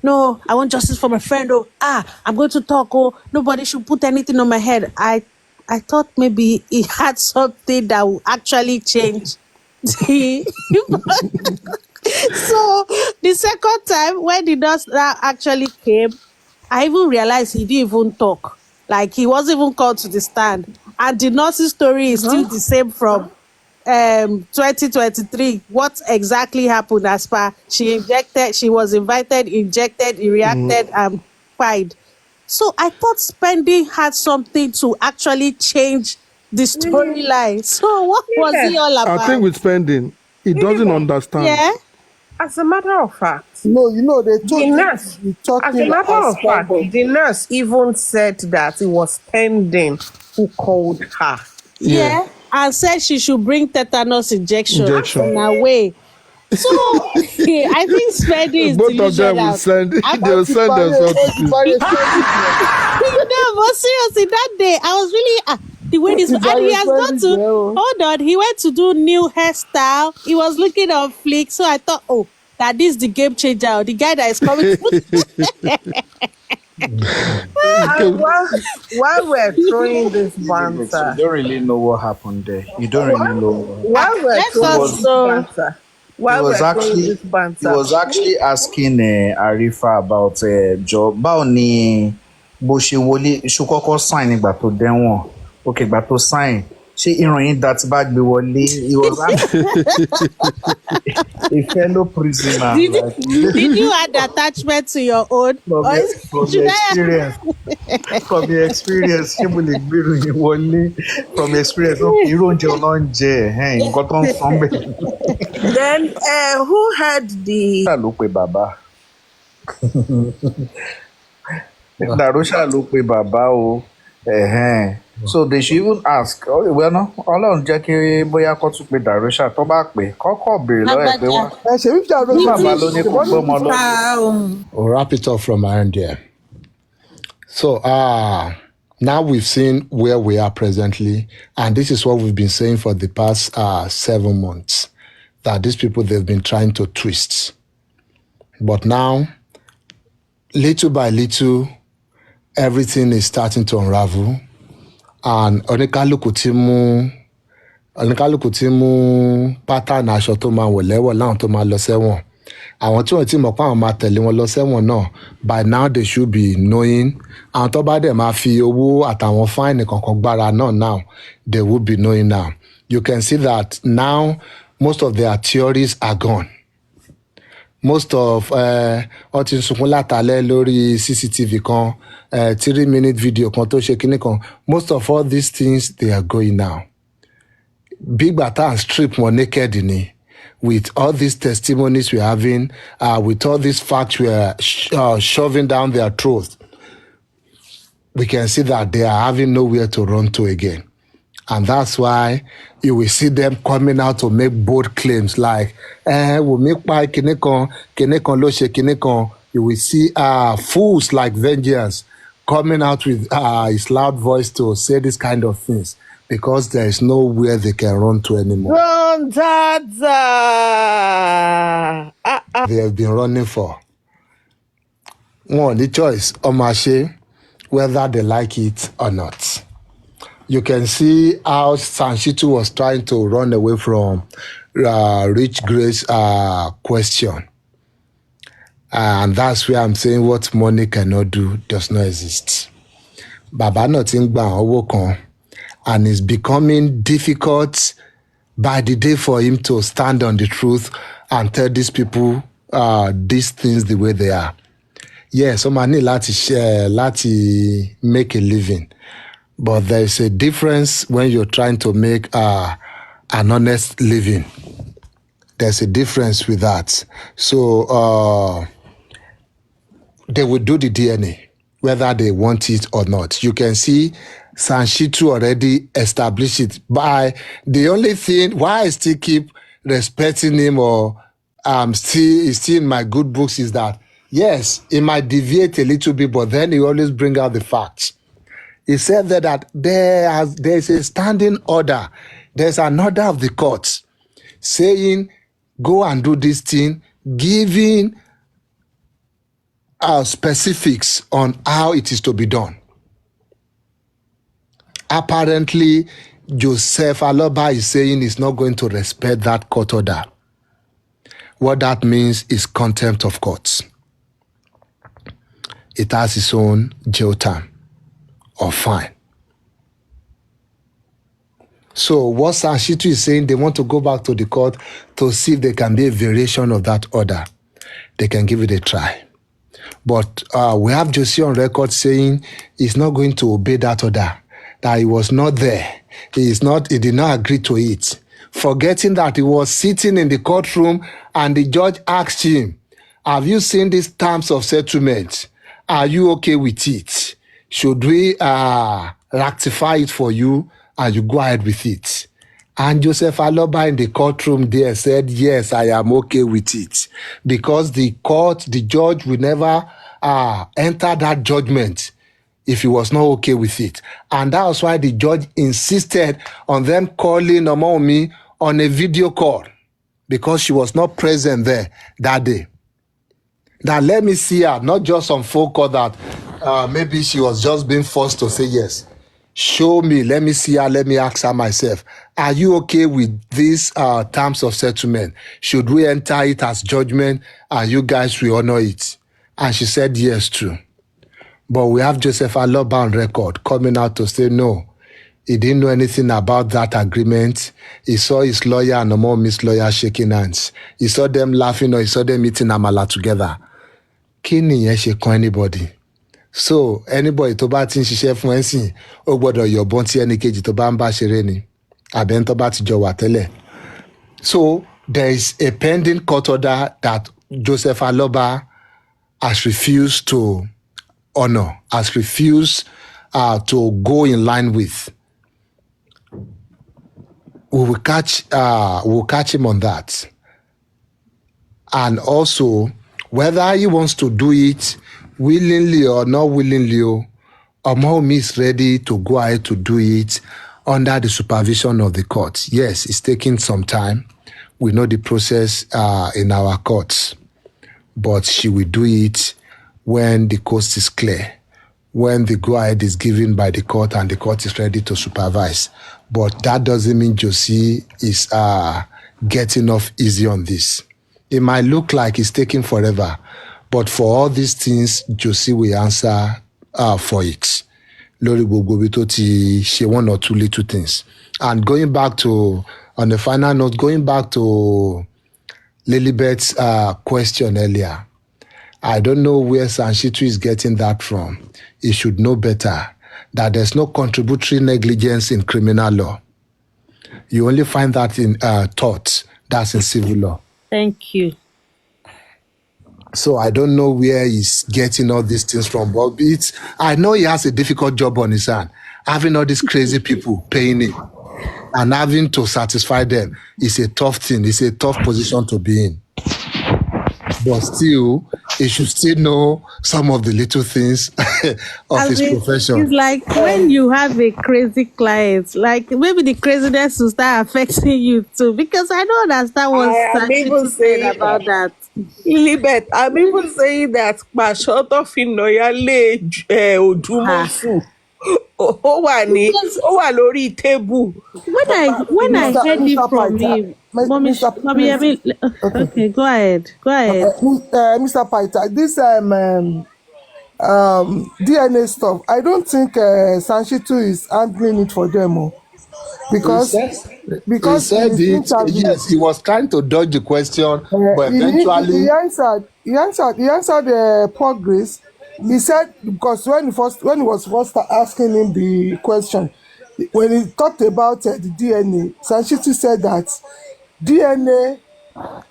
No, I want justice for my friend. I'm going to talk. Nobody should put anything on my head. I thought maybe he had something that would actually change. So the second time when the nurse actually came, I even realized he didn't even talk. Like he wasn't even called to the stand. And the nurse's story is still the same from 2023. What exactly happened as per she was invited, injected, he reacted, and fired. So I thought spending had something to actually change the storyline. So what was he all about? I think with spending, he doesn't understand. Yeah. As a matter of fact, No, they told the him nurse, to be talking as a matter of fact, spending. the nurse even said that it was pending who called her. Yeah. And said she should bring tetanus injection Injection. in her way. So I think spending is Both of them will send. They will send themselves to peace. No, but seriously, that day I was really the way this, and he has gone to hold on. He went to do new hairstyle. He was looking on flick, so I thought, that is the game changer. The guy that is coming. And while we're throwing this banter, You don't really know what happened there. You don't really know. while we're throwing this banter, He was actually asking Arifa about job. Báwo ni bó ṣe wọlé ṣó kọ́kọ́ sign nígbà tó dẹ́wọ̀n òkè ìgbà tó sign ṣé ìran yín dá ti bá gbé wọlé he was a fellow prisoner Did you add attachment to your own? from Or the experience ṣé mo lè gbèrò yín wọlé from experience ó kì í róúnjẹ ọlọ́njẹ nǹkan tó ń san bẹ́ẹ̀. Then who had the Darosha ló pe bàbá Darosha ló pe bàbá o. So they should even ask well no Ọlọ́run jẹ́ kí bóyá kó tún pe Darosha tó bá pè kọ́kọ́ béèrè lọ́wọ́ ẹ̀ pé wá ṣe fífi àròsọ bàbá ló ní kó gbọ́mọ lọ́wọ́. We'll wrap it up from our end here. So now we've seen where we are presently, and this is what we've been saying for the past 7 months, that these people, they've been trying to twist. But now, little by little, everything is starting to unravel, and oníkálùkù tí mú pattern aṣọ tó máa wọ̀ lẹ́wọ̀n láwọn tó máa lọ sẹ́wọ̀n. Àwọn tí wọ́n ti mọ̀ pé àwọn máa tẹ̀lé wọn lọ sẹ́wọ̀n náà, by now they should be knowing. Àwọn tó bá dẹ̀ máa fi owó àtàwọn fáìnì kankan gbára náà now, they will be knowing now. You can see that now most of their theories are gone. Most of wọ́n ti sunkún látàlẹ́ lórí CCTV kan, 3-minute video kan tó ṣe kinní kan. Most of all these things, they are going now. Big Bata and strip wọn naked ni. With all these testimonies we're having, with all these facts we're shoving down their throats, we can see that they are having nowhere to run to again. And that's why you will see them coming out to make bold claims like, we'll make by kinekon lo she kinekon. You will see fools like Vengeance coming out with his loud voice to say this kind of things, because there is nowhere they can run to anymore. Run, Dada! They have been running for. One, the choice, Omashe, whether they like it or not. You can see how Sanshitu was trying to run away from Rich Grace question. And that's where I'm saying what money cannot do does not exist. Baba nothing gba owó kan, and it's becoming difficult by the day for him to stand on the truth and tell these people these things the way they are. Yes, so man need láti share, láti make a living. But there is a difference when you're trying to make an honest living. There's a difference with that. So they will do the DNA, whether they want it or not. You can see Sanshitu already established it. By the only thing, why I still keep respecting him or still in my good books is that, yes, it might deviate a little bit, but then he always bring out the facts. He said that there's a standing order. There's an order of the courts saying, go and do this thing, giving specifics on how it is to be done. Apparently, Joseph Aloba is saying he's not going to respect that court order. What that means is contempt of courts. It has its own jail term or fine. So what Sanshitu is saying, they want to go back to the court to see if there can be a variation of that order. They can give it a try. But we have Josie on record saying he's not going to obey that order, that he was not there. He did not agree to it. Forgetting that he was sitting in the courtroom and the judge asked him, have you seen these terms of settlement? Are you okay with it? Should we rectify it for you and you go ahead with it? And Joseph Aloba in the courtroom there said, yes, I am okay with it. Because the judge will never enter that judgment if he was not okay with it. And that was why the judge insisted on them calling Omomi on a video call, because she was not present there that day. Now let me see her, not just on phone call that maybe she was just being forced to say yes. Show me, let me see her, let me ask her myself. Are you okay with these terms of settlement? Should we enter it as judgment and you guys will honor it? And she said yes too. But we have Joseph Aloba on record coming out to say no. He didn't know anything about that agreement. He saw his lawyer and Omomi's lawyer shaking hands. He saw them laughing or he saw them eating amala together. Kí nìyẹn ṣe kan anybody? So anybody tó bá ti ń ṣiṣẹ́ fún ẹ sìn, ó gbọ́dọ̀ yọ̀bọ̀n tí ẹnì kejì tó bá ń bá ṣeré ni. Àbẹ̀ ń tó bá ti jọ wà tẹ́lẹ̀. So there is a pending court order that Joseph Aloba has refused to honor, has refused to go in line with. We'll catch him on that. And also, whether he wants to do it willingly or not willingly, Omomi is ready to go ahead to do it under the supervision of the court. Yes, it's taking some time. We know the process in our courts, but she will do it when the coast is clear, when the go-ahead is given by the court and the court is ready to supervise. But that doesn't mean Josie is getting off easy on this. It might look like it's taking forever, but for all these things, Josie will answer for it. Lori gbogbo bí tó ti ṣe one or two little things. And going back to, on the final note, going back to Lilibet's question earlier, I don't know where Sanshitu is getting that from. He should know better that there's no contributory negligence in criminal law. You only find that in tort. That's in civil law. Thank you. So I don't know where he's getting all these things from. But I know he has a difficult job on his hand. Having all these crazy people paying him and having to satisfy them is a tough thing. It's a tough position to be in. But still, he should still know some of the little things of his profession. It's like when you have a crazy client, like maybe the craziness will start affecting you too, because I don't understand what I'm even saying about that. Lilibet, I'm even saying that Pàṣọ́tọ̀ fi nàyà lé Òdùmọ̀ṣù. Ó wà lórí tébù. When I heard it from him, Mommy, okay, go ahead. Mr. Paita, this DNA stuff, I don't think Sanshitu is handling it for them, because he said it. Yes, he was trying to dodge the question, but eventually he answered Paul Grace. He said, because when he was first asking him the question, when he talked about the DNA, Sanshitu said that DNA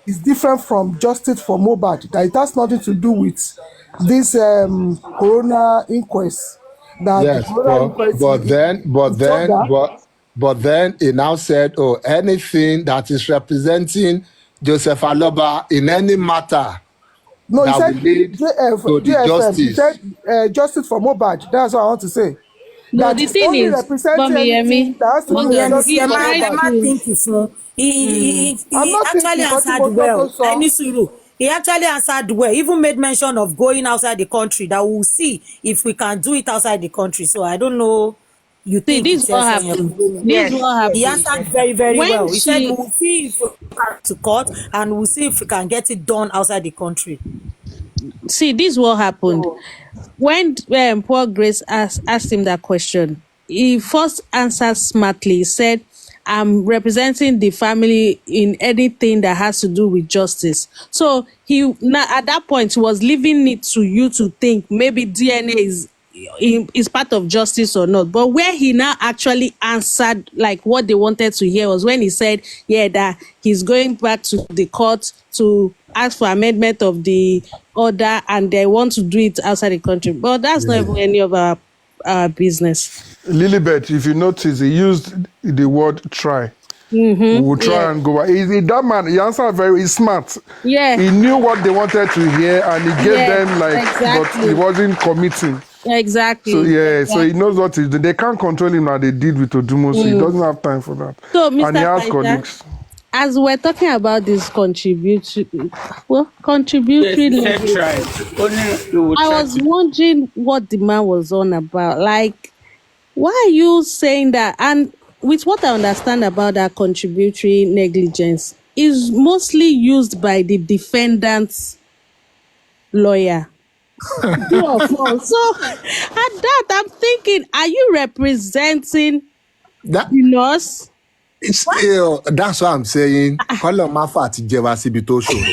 is different from justice for Mohbad, that it has nothing to do with this corona inquest. That yes, but then he now said, oh, anything that is representing Joseph Aloba in any matter no, he said to the justice. He said justice for Mohbad. That's what I want to say. No, the thing is, Mommy, that has to do with justice for Mohbad. He not actually answered well. He actually answered well. Even made mention of going outside the country. That we'll see if we can do it outside the country. So I don't know. You think this what happened? This what happened. He answered very, very well. He said we'll see if we can to court and we'll see if we can get it done outside the country. See, this what happened. When Paul Grace asked him that question, he first answered smartly. He said, I'm representing the family in anything that has to do with justice. So he now at that point was leaving it to you to think maybe DNA is part of justice or not. But where he now actually answered like what they wanted to hear was when he said, yeah, that he's going back to the court to ask for amendment of the order and they want to do it outside the country. But that's not even any of our business. Lilibet, if you notice, he used the word try. Mm-hmm. We'll try and go. That man, he answered he's smart. Yeah. He knew what they wanted to hear and he gave them but he wasn't committing. Exactly. So so he knows what he's doing. They can't control him like they did with Odumo, so he doesn't have time for that. So, Mr. And he has Paita, colleagues. as we're talking about this contributory I was wondering what the man was on about. Like, why are you saying that? And with what I understand about that contributory negligence is mostly used by the defendant's lawyer. True or false? So at that, I'm thinking, are you representing That the nurse? it's that's what I'm saying. Kọ́lọ̀ má fà ti jẹ wá síbi tó ṣòro.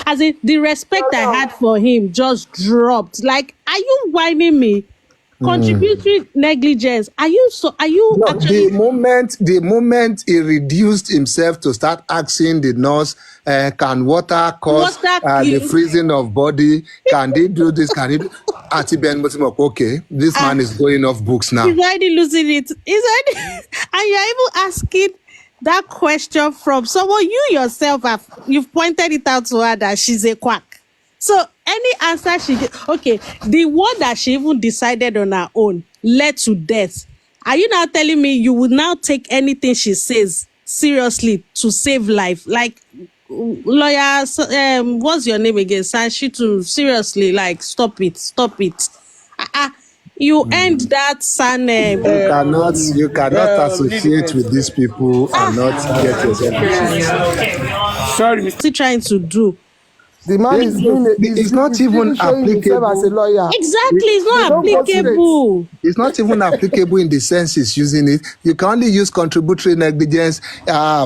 As in the respect I had for him just dropped. Like, are you whining me? Contributory negligence. Are you No, actually the moment he reduced himself to start asking the nurse, can water cause water the kill? freezing of body? Can they do this? Can he do? Ati Ben Mutimok, okay, this man is going off books now. He's already losing it. He's already, and you're even asking that question from someone you yourself you've pointed it out to her that she's a quack. So any answer she okay, the one that she even decided on her own led to death. Are you now telling me you would now take anything she says seriously to save life? Like, lawyer, what's your name again? Sanshitu, seriously, like, stop it. You end that son. You cannot associate with these people and not get yourself. Sorry, Mr. Still trying to do. The man is doing it. It's not even showing himself as a applicable. lawyer. Exactly, it's not don't go applicable. It's not even applicable in the sense it's using it. You can only use contributory negligence.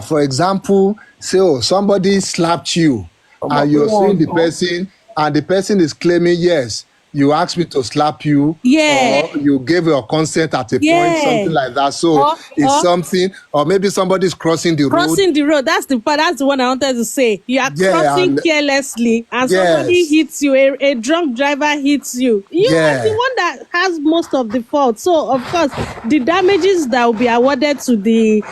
For example, say, somebody slapped you and you're suing the person, and the person is claiming, yes, you asked me to slap you, Yeah. or you gave your consent at a Yeah. point, something like that. So it's something, or maybe somebody's crossing the road. Crossing the road, that's the part. That's the one I wanted to say. You are Yeah, crossing and- carelessly, and somebody Yes. hits you. A drunk driver hits you. You Yeah. are the one that has most of the fault. So of course, the damages that will be awarded to the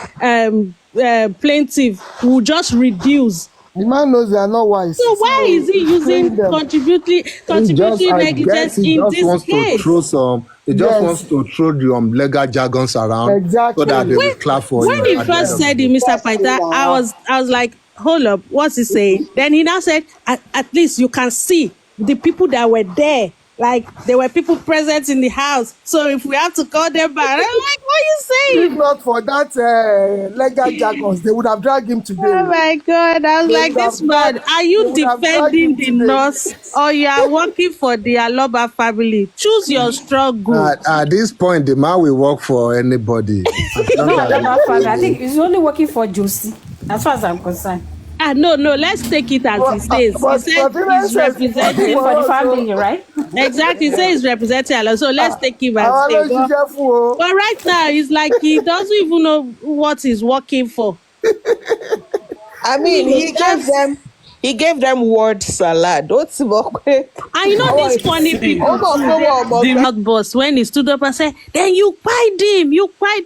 plaintiff will just reduce. The man knows they are not wise. So why is he using them. contributory I negligence guess he in just this wants case? to throw some. He just Yes. wants to throw the legal jargons around, Exactly. so that they will clap for him. When he at the end first of said the it, day. Mr. Paita, I was like, hold up, what's he saying? Then he now said, at least you can see the people that were there. Like, there were people present in the house. So if we have to call them back, I'm like, what are you saying? If not for that legal jargons, they would have dragged him today. Oh my God. I was They like, would this have man, dragged- are they you would have dragged defending him the today. nurse or you are working for the Aloba family? Choose your struggle. At this point, the man will work for anybody. As long No, as Alaba family. I think he's only working for Josie, as far as I'm concerned. No, let's take it as he says. He but says Tina he's says- representing For the family, right? exactly. He says he's representing Allah. So let's take him Àwọn as ló say. ṣiṣẹ́ fún o. But right now, it's like he doesn't even know what he's working for. I mean, he gave them word salad. What's the And you know these funny people, the rock boss, when he stood up and said, then you quiet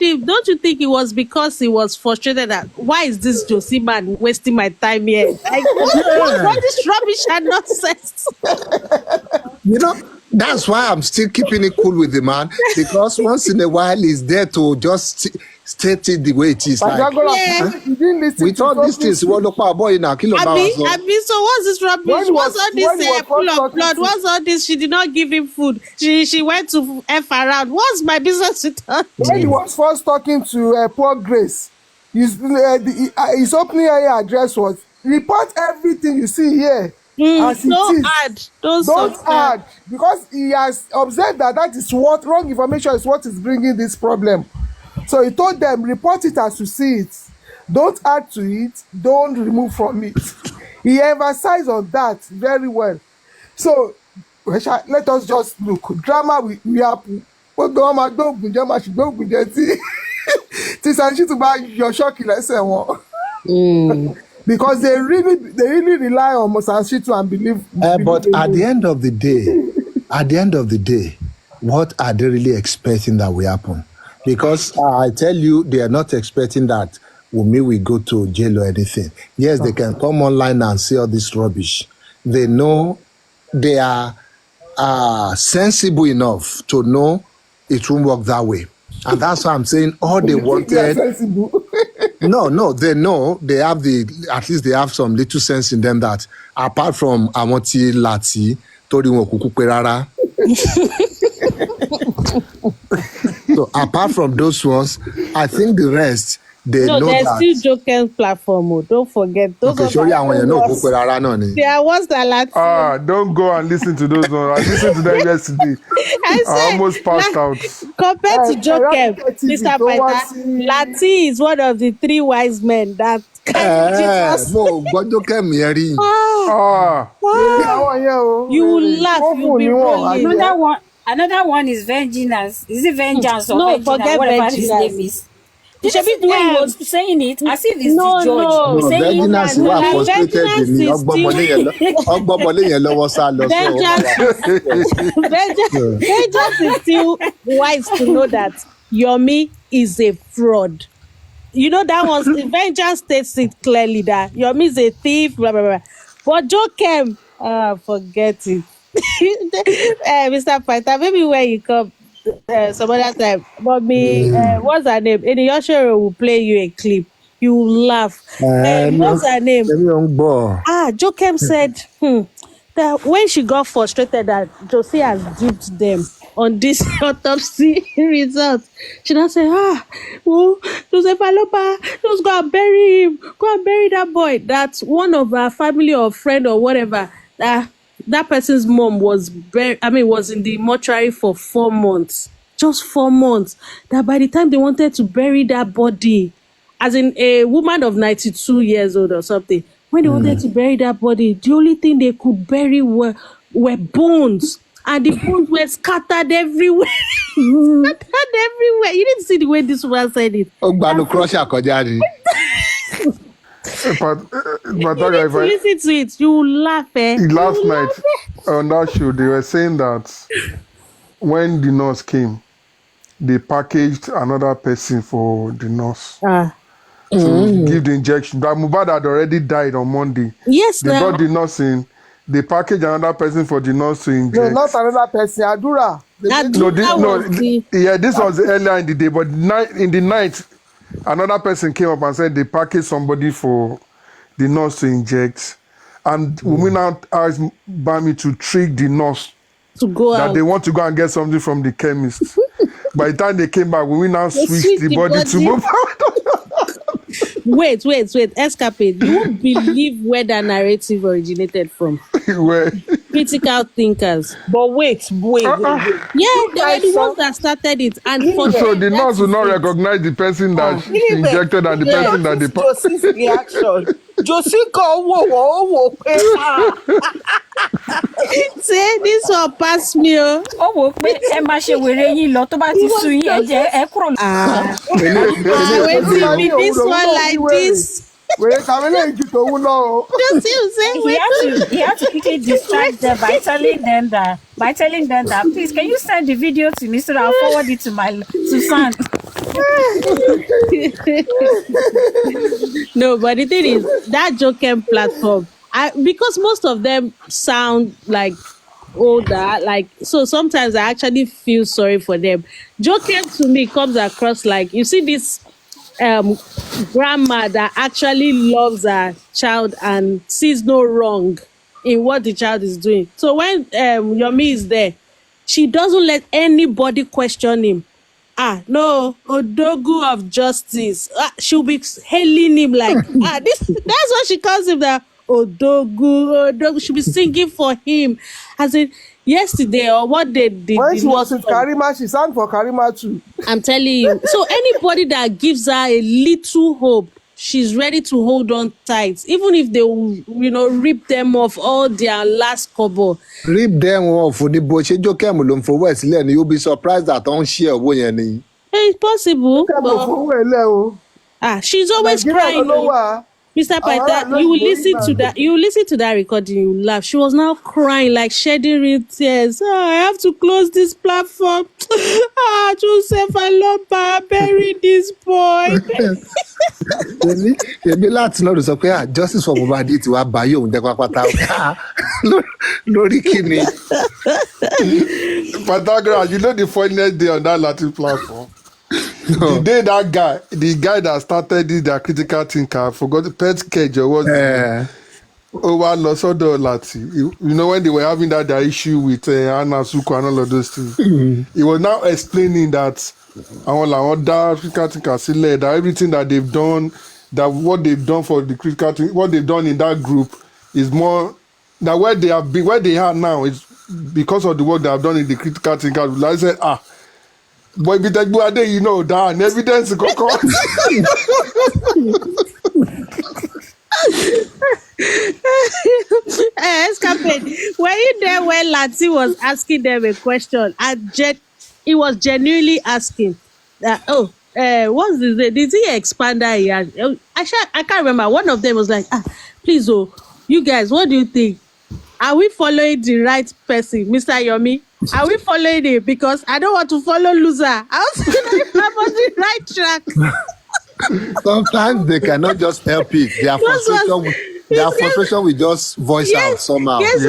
him. Don't you think it was because he was frustrated that, why is this Josie man wasting my time here? Like, what this rubbish and nonsense? that's why I'm still keeping it cool with the man, because once in a while he's there to just state it the way it is. Like, Pythagoras, Yeah. you didn't listen with to all these things, something. boy now, kill him. Abi, so what's this rubbish? When he What's was- all when he this was full first of blood? talking to- What's all this? She did not give him food. She went to F around. What's my business with her? When he was first talking to poor Grace, his opening address was, report everything you see here as it Don't is. add. Don't Don't subtract. add, because he has observed that is what wrong information is what is bringing this problem. So he told them, report it as you see it. Don't add to it. Don't remove from it. He emphasized on that very well. So let us just look. Drama we happen. Tí Sanshitu bá yọ ṣọ́ọ̀kì lẹ́sẹ̀ wọn. Because they really rely on Sanshitu and believe. But at the end of the day, what are they really expecting that will happen? Because I tell you, they are not expecting that Wunmi will go to jail or anything. Yes, they can come online and say all this rubbish. They know, they are sensible enough to know it won't work that way. And that's why I'm saying all they wanted. No, they know, they have at least they have some little sense in them that apart from Amoti Lati, Tori Wokuku Perara. So apart from those ones, I think the rest, they No, know there's that. still Joker's platform. Oh. Don't forget. Those Okay, ones sure, are àwọn even èèyàn náà kó worse. pé rárá náà ni. They are worse than Latin. Don't go and listen to those ones. I listened to them yesterday. I I said, almost passed out. compared to Joker, TV Mr. tó wá Paita, sí Lati is one of the 3 wise men that carried Jesus. Mo ò gbọ́ Jókèmí ẹ rí. Ah, wèrè ah. àwọn yẹn o. You will wèrè. laugh, Wọ́n you'll fún be níwọ̀n rolling. adìẹ. Another one is vengeance. Is it vengeance or No, vengeance? forget Whatever his vengeance. name is. Did you Shebi, see the way he was saying it? As if it's No, the judge no. saying Vengeance No, wà like frustrated vengeance ni is ọgbọ́mọlé yẹn lọ́wọ́ sá lọ sọ. Vengeance is still wise to know that Yomi is a fraud. You know that one. Vengeance states it clearly that Yomi is a thief. Blah blah blah. But Jokem, forget it. Mr. Paita, maybe when you come some other time, but me, what's her name? Eni Yoshiro will play you a clip. You will laugh. What's her name? Èmi ò ń gbọ́. Jokem said that when she got frustrated that Josie has duped them on this autopsy result, she now said, well, Joseph Alopa, just go and bury him. Go and bury that boy. That one of our family or friend or whatever, that person's mom was was in the mortuary for 4 months. Just 4 months. That by the time they wanted to bury that body, as in a woman of 92 years old or something, when they wanted to bury that body, the only thing they could bury were bones. And the bones were scattered everywhere. Scattered everywhere. You didn't see the way this one said it. Ó gbanu crusher kọjá ni. But If you listen to it, you will laugh. Last night on that show, they were saying that when the nurse came, they packaged another person for the nurse to give the injection. That Mohbad had already died on Monday. Yes, they brought the nurse in. They packaged another person for the nurse to inject. No, not another person. Adura. This was earlier in the day, but in the night, another person came up and said they packaged somebody for the nurse to inject. And women now asked Bami to trick the nurse to go that out. they want to go and get something from the chemist. By the time they came back, women now switched the body to move out. Wait, Escapade. You won't believe where that narrative originated from. Where? Critical thinkers. But wait. Yeah, they were the ones that started it. And so the nurse will not recognize the person that she injected and the person that they Josie's reaction. Josie go whoa. Say this one pass me. Ó wò pé ẹ máa ṣe wèrè yín lọ tó bá ti sú yín ẹ jẹ́ ẹ kúrò. Wait till me this one like this. Wèrè kàwé lẹ́yìn ju tòun lọ o. Just you say He had to quickly distract them by telling them that please can you send the video to me so that I'll forward it to San. No, but the thing is that Jokem platform, because most of them sound like older, so sometimes I actually feel sorry for them. Jokem to me comes across like, you see this grandma that actually loves her child and sees no wrong in what the child is doing. So when Yomi is there, she doesn't let anybody question him. No, Odogu of justice. She'll be hailing him like, that's what she calls him, that Odogu. She'll be singing for him. As in, yesterday or what they did. When she was with Karima, she sang for Karima too. I'm telling you. So anybody that gives her a little hope, she's ready to hold on tight, even if they will, rip them off all their last kobo. Rip them off for the boy. Ṣé Jokem ló ń fowó ẹ̀ sílẹ̀ ni, you'll be surprised that ó ń share owó yẹn ni. It's possible. She's always crying. Mr. Paita, you listen to that recording, you laugh. She was now crying, like shedding real tears. I have to close this platform. Joseph Alopa, bury this boy. Èmi láti náà ló sọ pé justice for Mohbad ti wá báyé òun jẹ́ pápátá lórí kíni. Pythagoras, you know the funniest day on that Latin platform? The day the guy that started this, that critical thinker, I forgot the pet cage or what. over Losodo Lati. You know, when they were having that issue with Anna Suko and all of those things, he was now explaining that that everything that they've done, that what they've done for the critical thing, what they've done in that group is more that where they have been, where they are now is because of the work they have done in the critical thinker. Like I said, boy, you know that and evidence go come. Escapade, were you there when Lati was asking them a question and he was genuinely asking that, what's this? Did he expand that? I can't remember. One of them was like, please, you guys, what do you think? Are we following the right person, Mr. Yomi? Are we following it? Because I don't want to follow loser. I want to know if I'm on the right track. Sometimes they cannot just help it. Their frustration will just voice out somehow. Yes,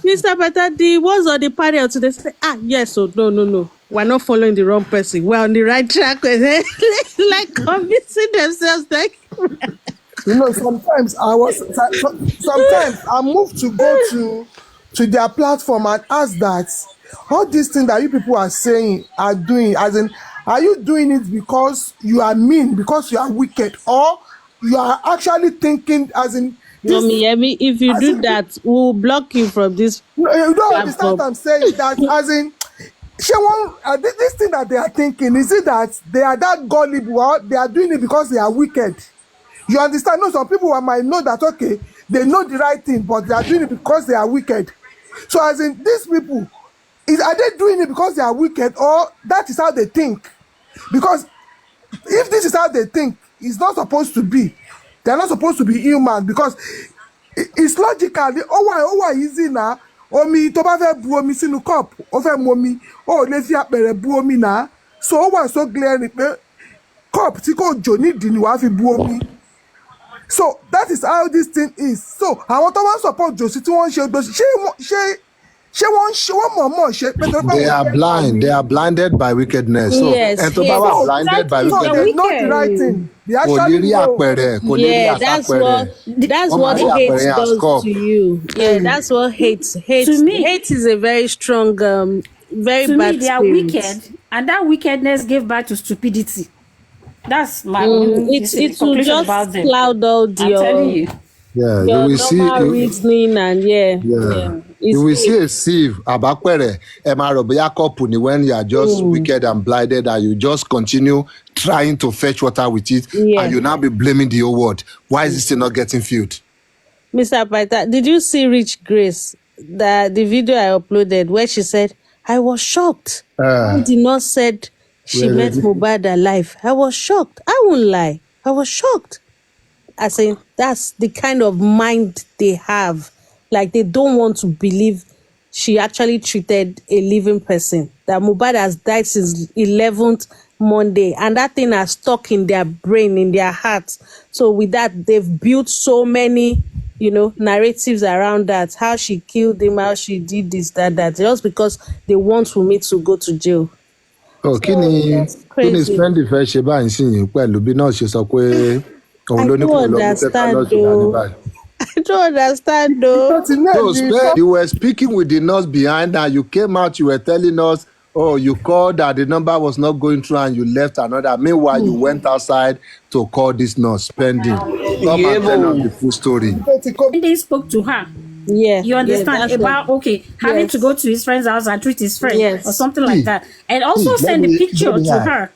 Mr. Patadi was on the panel today. Say, yes, no. We're not following the wrong person. We're on the right track. Like convincing themselves. Like, You know, sometimes I move to go to their platform and ask that all these things that you people are saying are doing, as in, are you doing it because you are mean, because you are wicked, or you are actually thinking as in this, Yemi, if you do that, we'll block you from this. You don't understand what I'm saying, that as in this thing that they are thinking, is it that they are that gullible, or they are doing it because they are wicked? You understand? No, some people might know that, okay, they know the right thing, but they are doing it because they are wicked. So as in, these people, are they doing it because they are wicked, or that is how they think? Because if this is how they think, it's not supposed to be. They're not supposed to be human, because it's logically, why easy now? Omi tó bá fẹ́ bu omi sínú cup, ó fẹ́ mu omi, ó lè fi àpẹẹrẹ bu omi náà. So why so glaring pé cup tí kò jò nídìí ni wàá fi bu omi. So that is how this thing is. So àwọn tó wọ́n support Josie tí wọ́n ń ṣe gbèsè ṣé wọ́n ṣe pé They are blind. They are blinded by wickedness. So, Yes, and to power blinded by so wickedness. they know the right thing. They actually know. That's what hate does to you. Yeah, that's what hate. To me, Hate is a very strong, very to bad me, they are spirit. wicked, and that wickedness gave birth to stupidity. That's my own It will conclusion just about them. cloud out I'm telling you. Yeah, your you will see. normal reasoning and You will see a sieve abapere ni when you are just wicked and blinded, and you just continue trying to fetch water with it, and you now be blaming the whole world. Why is this thing not getting filled? Mr. Paita, did you see Rich Grace, the video I uploaded where she said, I was shocked. I did not said she met Mohbad alive. I was shocked. I won't lie. I was shocked. I say that's the kind of mind they have. Like, they don't want to believe she actually treated a living person. That Mohbad has died since 11th Monday, and that thing has stuck in their brain, in their hearts. So with that, they've built so many, narratives around that. How she killed him, how she did this, that, just because they want Wunmi to go to jail. Oh, kí ni spend the first ṣe báyìí sí yìí pẹ̀lú bí náà ṣe sọ pé òun ló ní kó lọ mú technology dání báyìí. I don't understand though. So you were speaking with the nurse behind, and you came out, you were telling us, you called that the number was not going through and you left another. Meanwhile, you went outside to call this nurse spending. Come and tell us the full story. They spoke to her. Yeah. You understand about having to go to his friend's house and treat his friend or something like that. And also send a picture to her.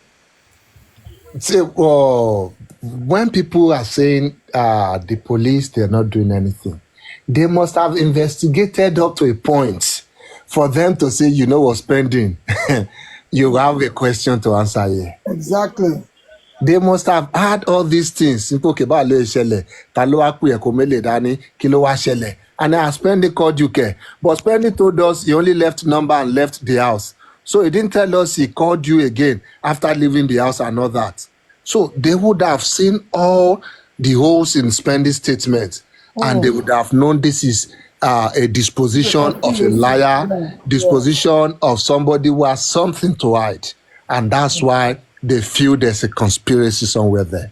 Say, when people are saying the police, they're not doing anything, they must have investigated up to a point for them to say, what's pending. You have a question to answer here. Exactly. They must have had all these things. And Spendy called UK. But Spendy told us he only left number and left the house. So he didn't tell us he called you again after leaving the house and all that. So they would have seen all the holes in Spendy's statement, and they would have known this is a disposition of a liar, disposition of somebody who has something to hide. And that's why they feel there's a conspiracy somewhere there.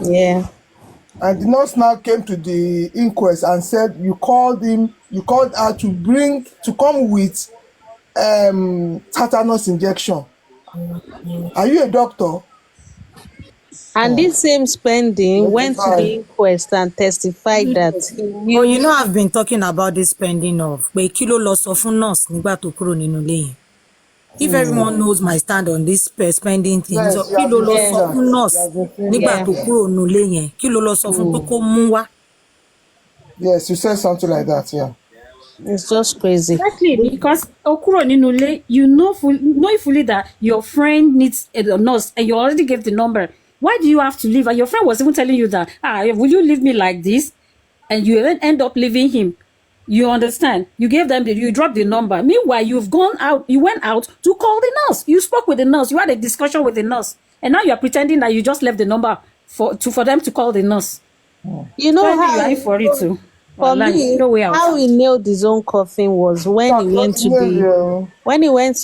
Yeah. And the nurse now came to the inquest and said you called her to come with tetanus injection. Are you a doctor? And this same spending went to the inquest and testified that he But you knew. know I've been talking about this spending of pé kí ló lọ sọ fún nurse nígbà tó kúrò nínú ilé yẹn. If everyone knows my stand on this spending thing, Yes, so you kí have ló been lọ saying sọ that. fún You nurse have been saying nígbà Yeah. tó kúrò nínú ilé yẹn? Kí ló lọ sọ fún pé kó mú wá? Yes, you said something like that, yeah. It's just crazy. Exactly, because okuro ninule, you know fully that your friend needs a nurse and you already gave the number. Why do you have to leave? And your friend was even telling you that, will you leave me like this? And you even end up leaving him. You understand? You gave them you dropped the number. Meanwhile, you went out to call the nurse. You spoke with the nurse. You had a discussion with the nurse. And now you're pretending that you just left the number for them to call the nurse. You know Finally, how you are in for it too. for me, No way out. how he nailed his own coffin was when he went to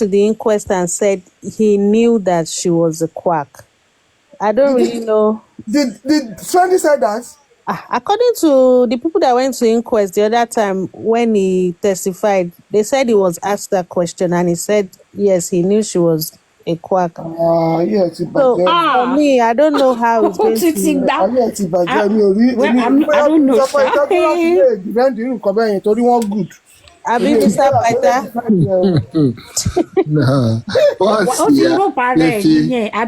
the inquest and said he knew that she was a quack. I don't really know. Did Sandy say that? According to the people that went to inquest the other time when he testified, they said he was asked that question and he said yes, he knew she was a quack. Yes, So for me, I don't know how it's going to. I don't know. Abi Mr. Paita. No. Once,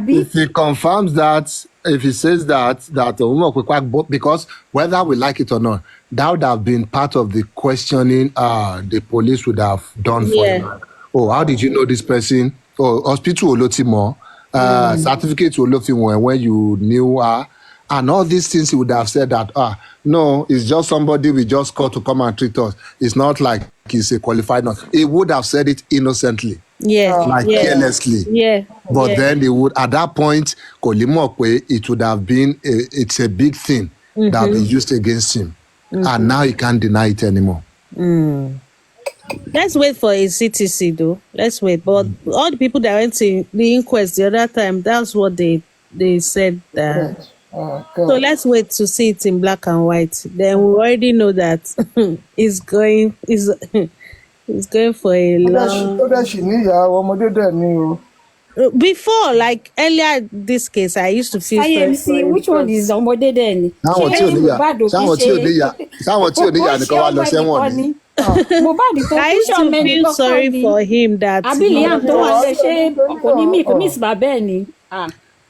if he confirms that, if he says that because whether we like it or not, that would have been part of the questioning the police would have done for him. Oh, how did you know this person? Oh, hospital olotimo, certificate olotimo when you knew her. And all these things he would have said that, no, it's just somebody we just called to come and treat us. It's not like he's a qualified nurse. He would have said it innocently. Carelessly. Yeah. But then they would, at that point, it would have been, it's a big thing that will be used against him. And now he can't deny it anymore. Let's wait for a CTC though. Let's wait. But all the people that went to the inquest the other time, that's what they said. So let's wait to see it in black and white. Then we already know that it's going for a long. Before, like earlier this case, I used to feel sorry for him. Which one is Omode then? I used to feel sorry for him that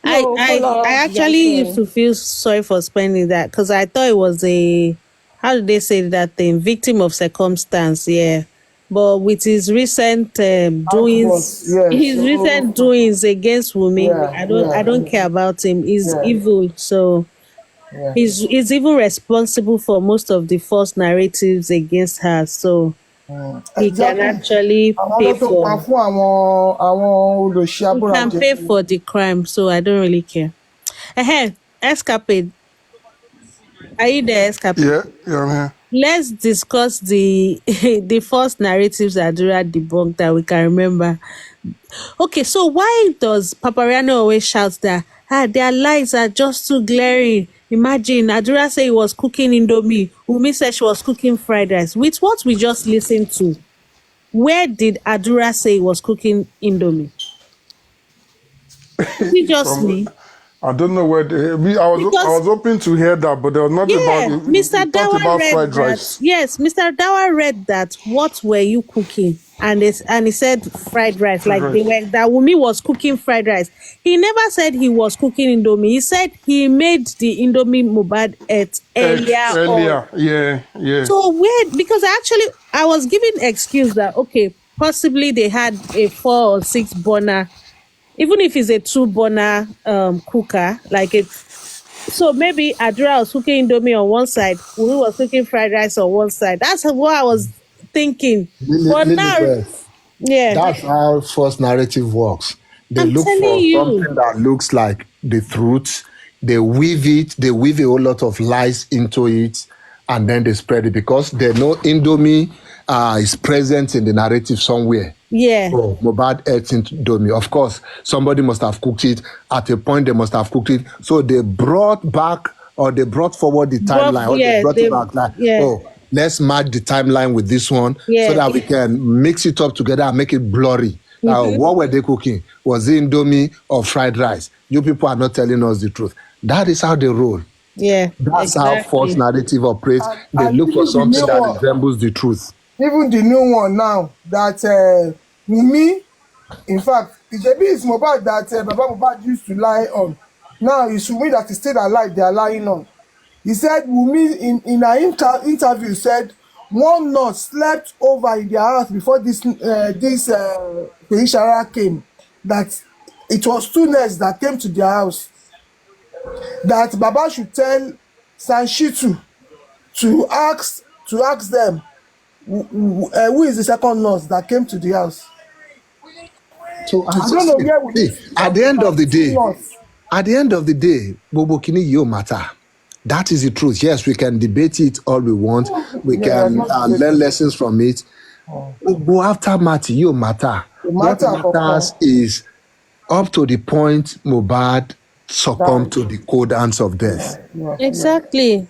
I actually used to feel sorry for spending that because I thought it was how did they say that thing? Victim of circumstance, yeah. But with his recent doings, doings against Wunmi, I don't care about him. He's evil, so he's even responsible for most of the false narratives against her. So he can actually pay for. He can pay for the crime. So I don't really care. Escapade. Are you there, Escapade? Yeah, I'm here. Let's discuss the false narratives that Adura debunked that we can remember. Okay, so why does Papariano always shout that their lies are just too glaring? Imagine Adura said he was cooking Indomie. Wunmi said she was cooking fried rice. With what we just listened to, where did Adura say he was cooking Indomie? Is it just me? I don't know where I was hoping to hear that, but there was nothing about it. Mr. Dawa read that. Yes, Mr. Dawa read that. What were you cooking? And he said fried rice. That Wunmi was cooking fried rice. He never said he was cooking Indomie. He said he made the Indomie Mohbad earlier. Yeah. So weird because I was giving excuse that possibly they had a 4 or 6 burner. Even if it's a 2 burner cooker, so maybe Adura was cooking Indomie on one side, Wunmi was cooking fried rice on one side. That's what I was thinking. But now, that's how false narrative works. They look for something that looks like the truth. They weave a whole lot of lies into it, and then they spread it because they know Indomie is present in the narrative somewhere. Yeah. Oh, Mohbad ate Indomie. Of course, somebody must have cooked it. At a point, they must have cooked it. So they brought back or they brought forward the timeline, or they Yeah, brought it back like, yeah, oh, let's match the timeline with this one so yeah. that we can mix it up together and make it blurry. Mhm. What were they cooking? Was it indomie or fried rice? You people are not telling us the truth. That is how they roll. Yeah, That's how false exactly. narrative operates. They And look for even the something new that one, resembles the truth. even the new one now that Wunmi, in fact, Ijebi is Mohbad that Baba Mohbad used to lie on. Now it's Wunmi that is still alive, they are lying on. He said Wunmi in her interview said one nurse slept over in their house before this Shara came. That it was two nurses that came to their house. That Baba should tell Sanshitu to ask them who is the second nurse that came to the house. So I don't know where we see, at the end of the day, nurse. Bobo Kini you matter. That is the truth. Yes, we can debate it all we want. We Yeah, can not learn lessons from it. But after matter, you matter. What matters is up to the point Mohbad succumbed to the cold hands of death. Exactly.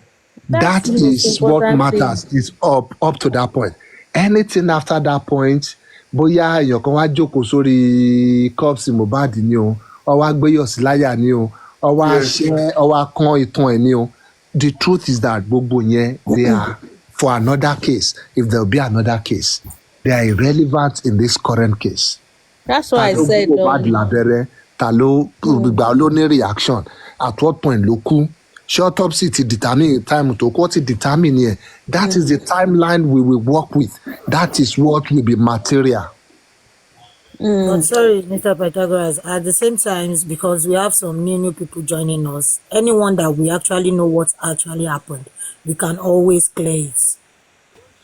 That's That the most is what important matters. thing. Is up to that point. Anything after that point, bóyá èèyàn kan wá jókòó sórí cups Mohbad ni o, ó wá gbéyọ̀ sí láyà ni o, ó wá ṣẹ́, ó wá kán ìtàn ẹ̀ ni o. The truth is that gbogbo yẹn they are for another case. If there will be another case, they are irrelevant in this current case. That's why I said Mohbad lábẹ́rẹ́, ta ló ìgbà ló ní reaction, at what point ló kú. Ṣé autopsy ti determine time tó kọ́ ti determine yẹn. That is the timeline we will work with. That is what will be material. But sorry, Mr. Pythagoras, at the same time, because we have some new people joining us, anyone that we actually know what actually happened, we can always clear it.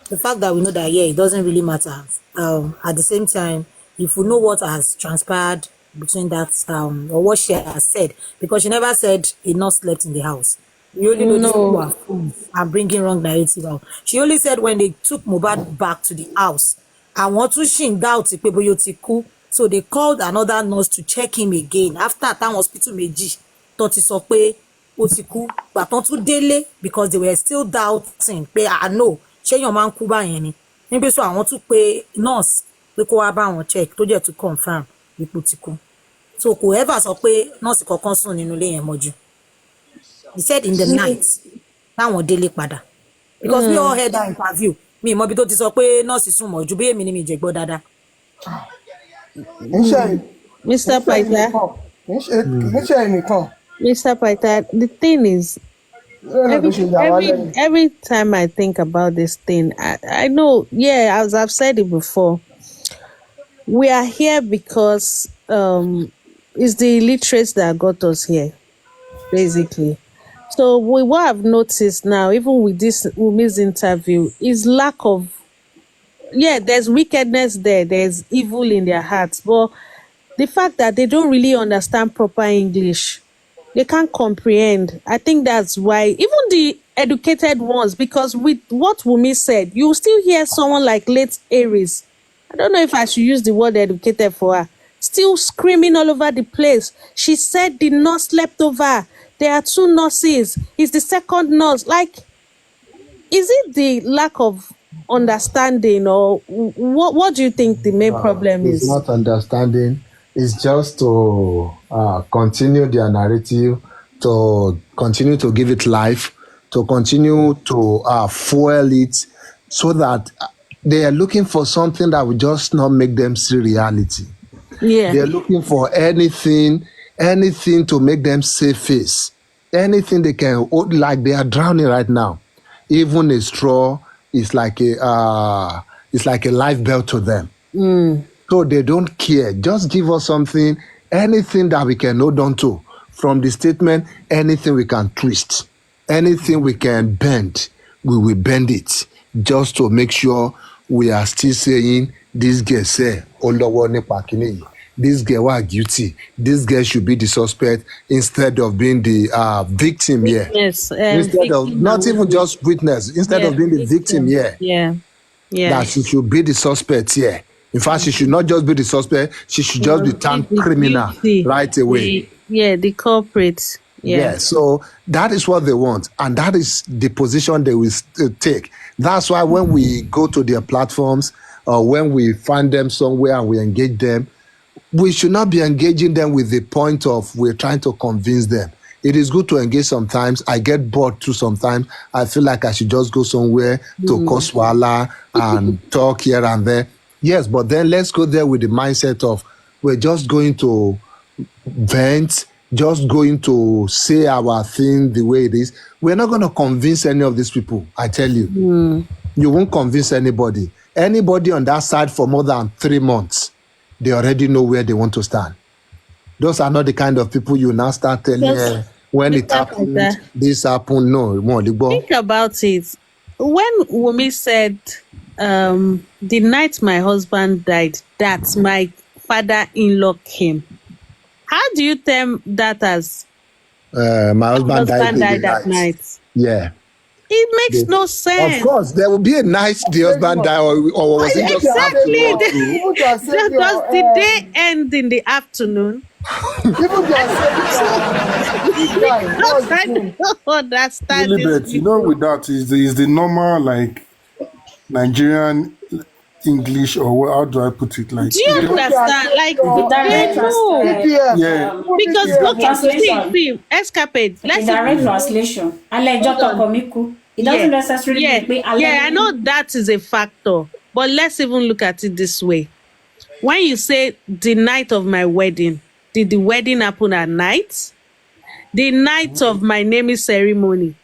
The fact that we know that, yeah, it doesn't really matter. At the same time, if we know what has transpired between that, or what she has said, because she never said he not slept in the house. We only know these people are fools and bringing wrong narrative out. She only said when they took Mohbad back to the house, and wọ́n tún ṣì ń doubt pé bóyá ó ti kú, so they called another nurse to check him again after táwọn hospital méjì tó ti sọ pé ó ti kú, gbà tán tún délé because they were still doubting pé no ṣéyàn máa ń kú báyẹn ni nígbà so àwọn tún pé nurse pé kó wá bá wọn check tó jẹ́ to confirm ipò ti kú, so kò ever sọ pé nurse kankan sùn nínú ilé yẹn mọ́jú. He said in the night táwọn délé padà, because we all heard that interview. Mi mọ bí tó ti sọ pé nọ́ọ̀sì sùn mọ́jú bí èmi ni mi jẹ́ gbọ́ dáadáa. Mr. Paita. Mr. Paita, the thing is, every time I think about this thing, I know, yeah, as I've said it before, we are here because it's the illiterates that got us here, basically. So what I've noticed now, even with this woman's interview, is lack of, yeah, there's wickedness there, there's evil in their hearts, but the fact that they don't really understand proper English, they can't comprehend. I think that's why even the educated ones, because with what Wumi said, you still hear someone like late Aries, I don't know if I should use the word educated for her, still screaming all over the place. She said the nurse slept over. There are two nurses. It's the second nurse. Like, is it the lack of understanding, or what do you think the main problem is? It's not understanding. It's just to continue their narrative, to continue to give it life, to continue to fuel it, so that they are looking for something that will just not make them see reality. Yeah. They're looking for anything to make them save face. Anything they can, like they are drowning right now. Even a straw is like a life belt to them. So they don't care. Just give us something, anything that we can hold on to. From the statement, anything we can twist, anything we can bend, we will bend it, just to make sure we are still saying, this girl say, this girl was guilty, this girl should be the suspect instead of being the victim here. Yes. Instead of, not even just witness, instead of being the victim here. Yeah. That she should be the suspect here. In fact, she should not just be the suspect, she should just be turned criminal right away. The culprit. Yeah. So that is what they want, and that is the position they will take. That's why when we go to their platforms or when we find them somewhere and we engage them, we should not be engaging them with the point of we're trying to convince them. It is good to engage sometimes. I get bored too sometimes. I feel like I should just go somewhere to cause wala and talk here and there. Yes, but then let's go there with the mindset of we're just going to vent, just going to say our thing the way it is. We're not going to convince any of these people, I tell you. You won't convince anybody. Anybody on that side for more than 3 months, they already know where they want to stand. Those are not the kind of people you now start telling when it happened, this happened. No, more. Think about it. When Wumi said, the night my husband died, that my father-in-law came. How do you term that as my husband died that night? Yeah. It makes no sense. Of course, there will be a night the husband died, or was it just exactly? Does the day end in the afternoon? Even I don't understand this. You know, with that is the normal like Nigerian English, or how do I put it? Like, do you understand? Like, direct yeah. Because look at see, escapade. Let's direct translation. It doesn't necessarily mean I know that is a factor, but let's even look at it this way. When you say the night of my wedding, did the wedding happen at night? The night of my naming ceremony,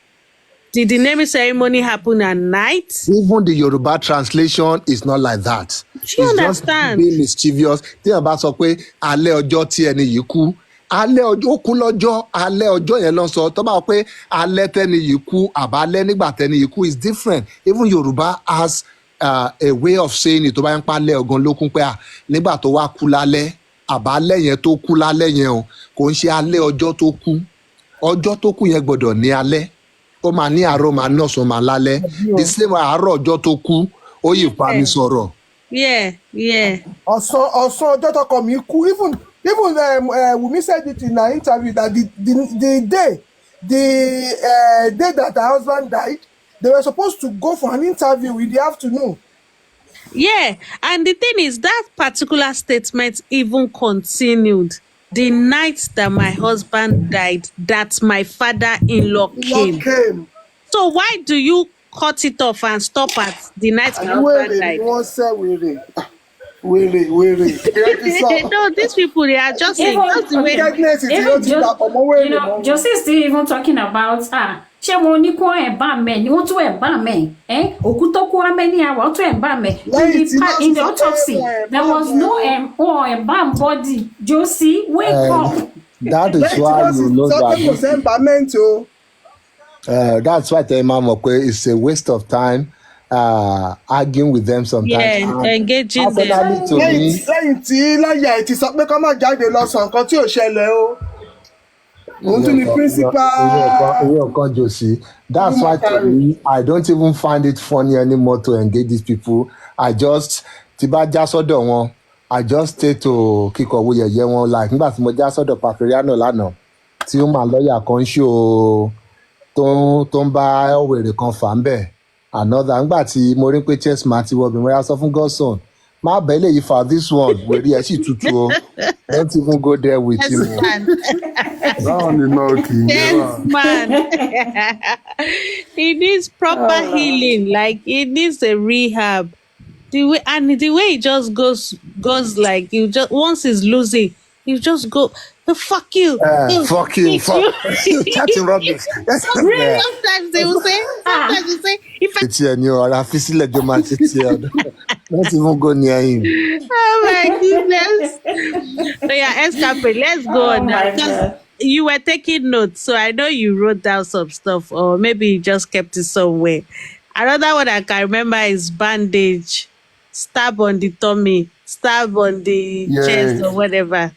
did the naming ceremony happen at night? Even the Yoruba translation is not like that. Do you understand? Just being mischievous. Tí a bá sọ pé alẹ́ ọjọ́ tí ẹni yìí kú, alẹ́ ọjọ́ ó kú lọ́jọ́, alẹ́ ọjọ́ yẹn ló ń sọ. Tó bá wọ pé alẹ́ tẹ́ni yìí kú, àbálẹ́ nígbà tẹ́ni yìí kú is different. Even Yoruba has a way of saying it. Tó bá ń pa alẹ́ ọ̀gan ló kún pé nígbà tó wá kú lálẹ́, àbálẹ́ yẹn tó kú lálẹ́ yẹn o, kò ń ṣe alẹ́ ọjọ́ tó kú. Ọjọ́ tó kú yẹn gbọ́dọ̀ ní alẹ́. Ó máa ní àárọ̀ máa ní ọ̀sán máa lálẹ́. The same àárọ̀ ọjọ́ tó kú, ó yìí pa mi sọ̀rọ̀. Ọ̀sán ọjọ́ tó kọ mí kú. Even Wumi said it in an interview that the day that her husband died, they were supposed to go for an interview in the afternoon. Yeah, and the thing is that particular statement even continued. The night that my husband died, that my father-in-law came. So why do you cut it off and stop at the night my husband died? No, these people, they are just saying that's the way. Josie still even talking about ṣé mo ní kó ẹ̀ bá mẹ́ ni wọ́n tún ẹ̀ bá mẹ́ òkú tó kú amẹ́ni àwọn tún ẹ̀ bá mẹ́ in the autopsy there was no embalmed body. Josie, wake up. That is why you know that. That's why tell Imam Okwe it's a waste of time arguing with them sometimes. Yeah, engaging them. Lẹ́yìn tí láyà ẹ̀ ti sọ pé kó má jáde lọ sọ nǹkan tí ò ṣẹlẹ̀ o. That's why to me, I don't even find it funny anymore to engage these people. I just I just stay to kíkọ̀wé yẹ̀yẹ́ wọn like nígbà tí mo já sọ́dọ̀ Pythagoras lánàá tí ó máa lọ́ọ̀yà kan ṣó tó ń bá wèrè kan fà ń bẹ̀. Another nígbà tí mo rí pé chess máa ti wọ obìnrin wẹ́rẹ́ sọ fún Godson má bẹ́ẹ̀ lè yí fa this one wèrè ẹ̀ sì tutù o. Don't even go there with him. Yes, man. It needs proper healing. Like it needs a rehab. The way it just goes like you just once he's losing, you just go fuck you. Fuck you. Chatting rubbish. Really? Sometimes they will say. Sometimes you say if it's your new or I feel like don't even go near him. Oh my goodness. So yeah, escape. Let's go on now. Because you were taking notes, so I know you wrote down some stuff, or maybe you just kept it somewhere. Another one I can remember is bandage, stab on the tummy, stab on the chest, or whatever.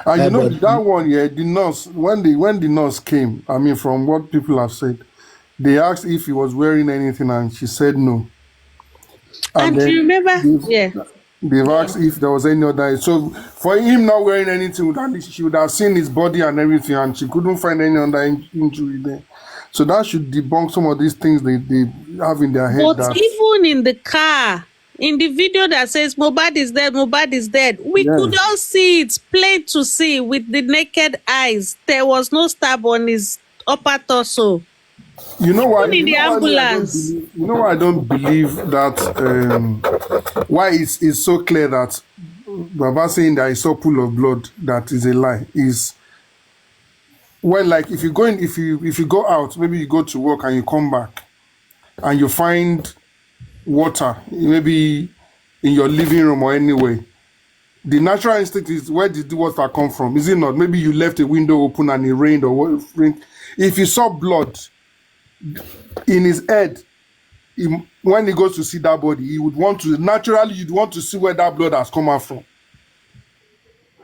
And you know that one, the nurse, when the nurse came, I mean, from what people have said, they asked if he was wearing anything, and she said no. And do you remember? They've asked if there was any other. So for him not wearing anything, she would have seen his body and everything, and she couldn't find any other injury there. So that should debunk some of these things they have in their head. But That, even in the car, in the video that says Mohbad is dead, we could all see it, plain to see with the naked eyes. There was no stab on his upper torso. you know why? Even in the ambulance. You know why I don't believe that? Why it's so clear that Baba saying that he saw pool of blood, that is a lie. Is when, like, if you go out, maybe you go to work and you come back and you find water, maybe in your living room or anywhere. The natural instinct is, where did the water come from? Is it not? Maybe you left a window open and it rained or what? If you saw blood in his head, when he goes to see that body, he would want to, naturally, you'd want to see where that blood has come out from.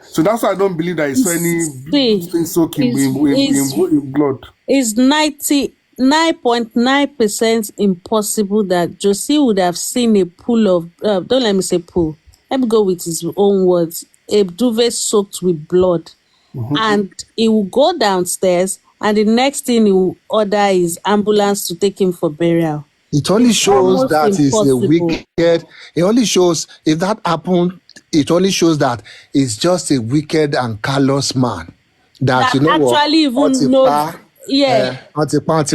So that's why I don't believe that he saw anything soaking in blood. It's 99.9% impossible that Josie would have seen a pool of, don't let me say pool, let me go with his own words, a duvet soaked with blood. And he will go downstairs, and the next thing he will order is ambulance to take him for burial. It only shows that he's a wicked. It only shows, if that happened, it only shows that he's just a wicked and callous man. That you know actually what? Even knows. Yeah. Exactly.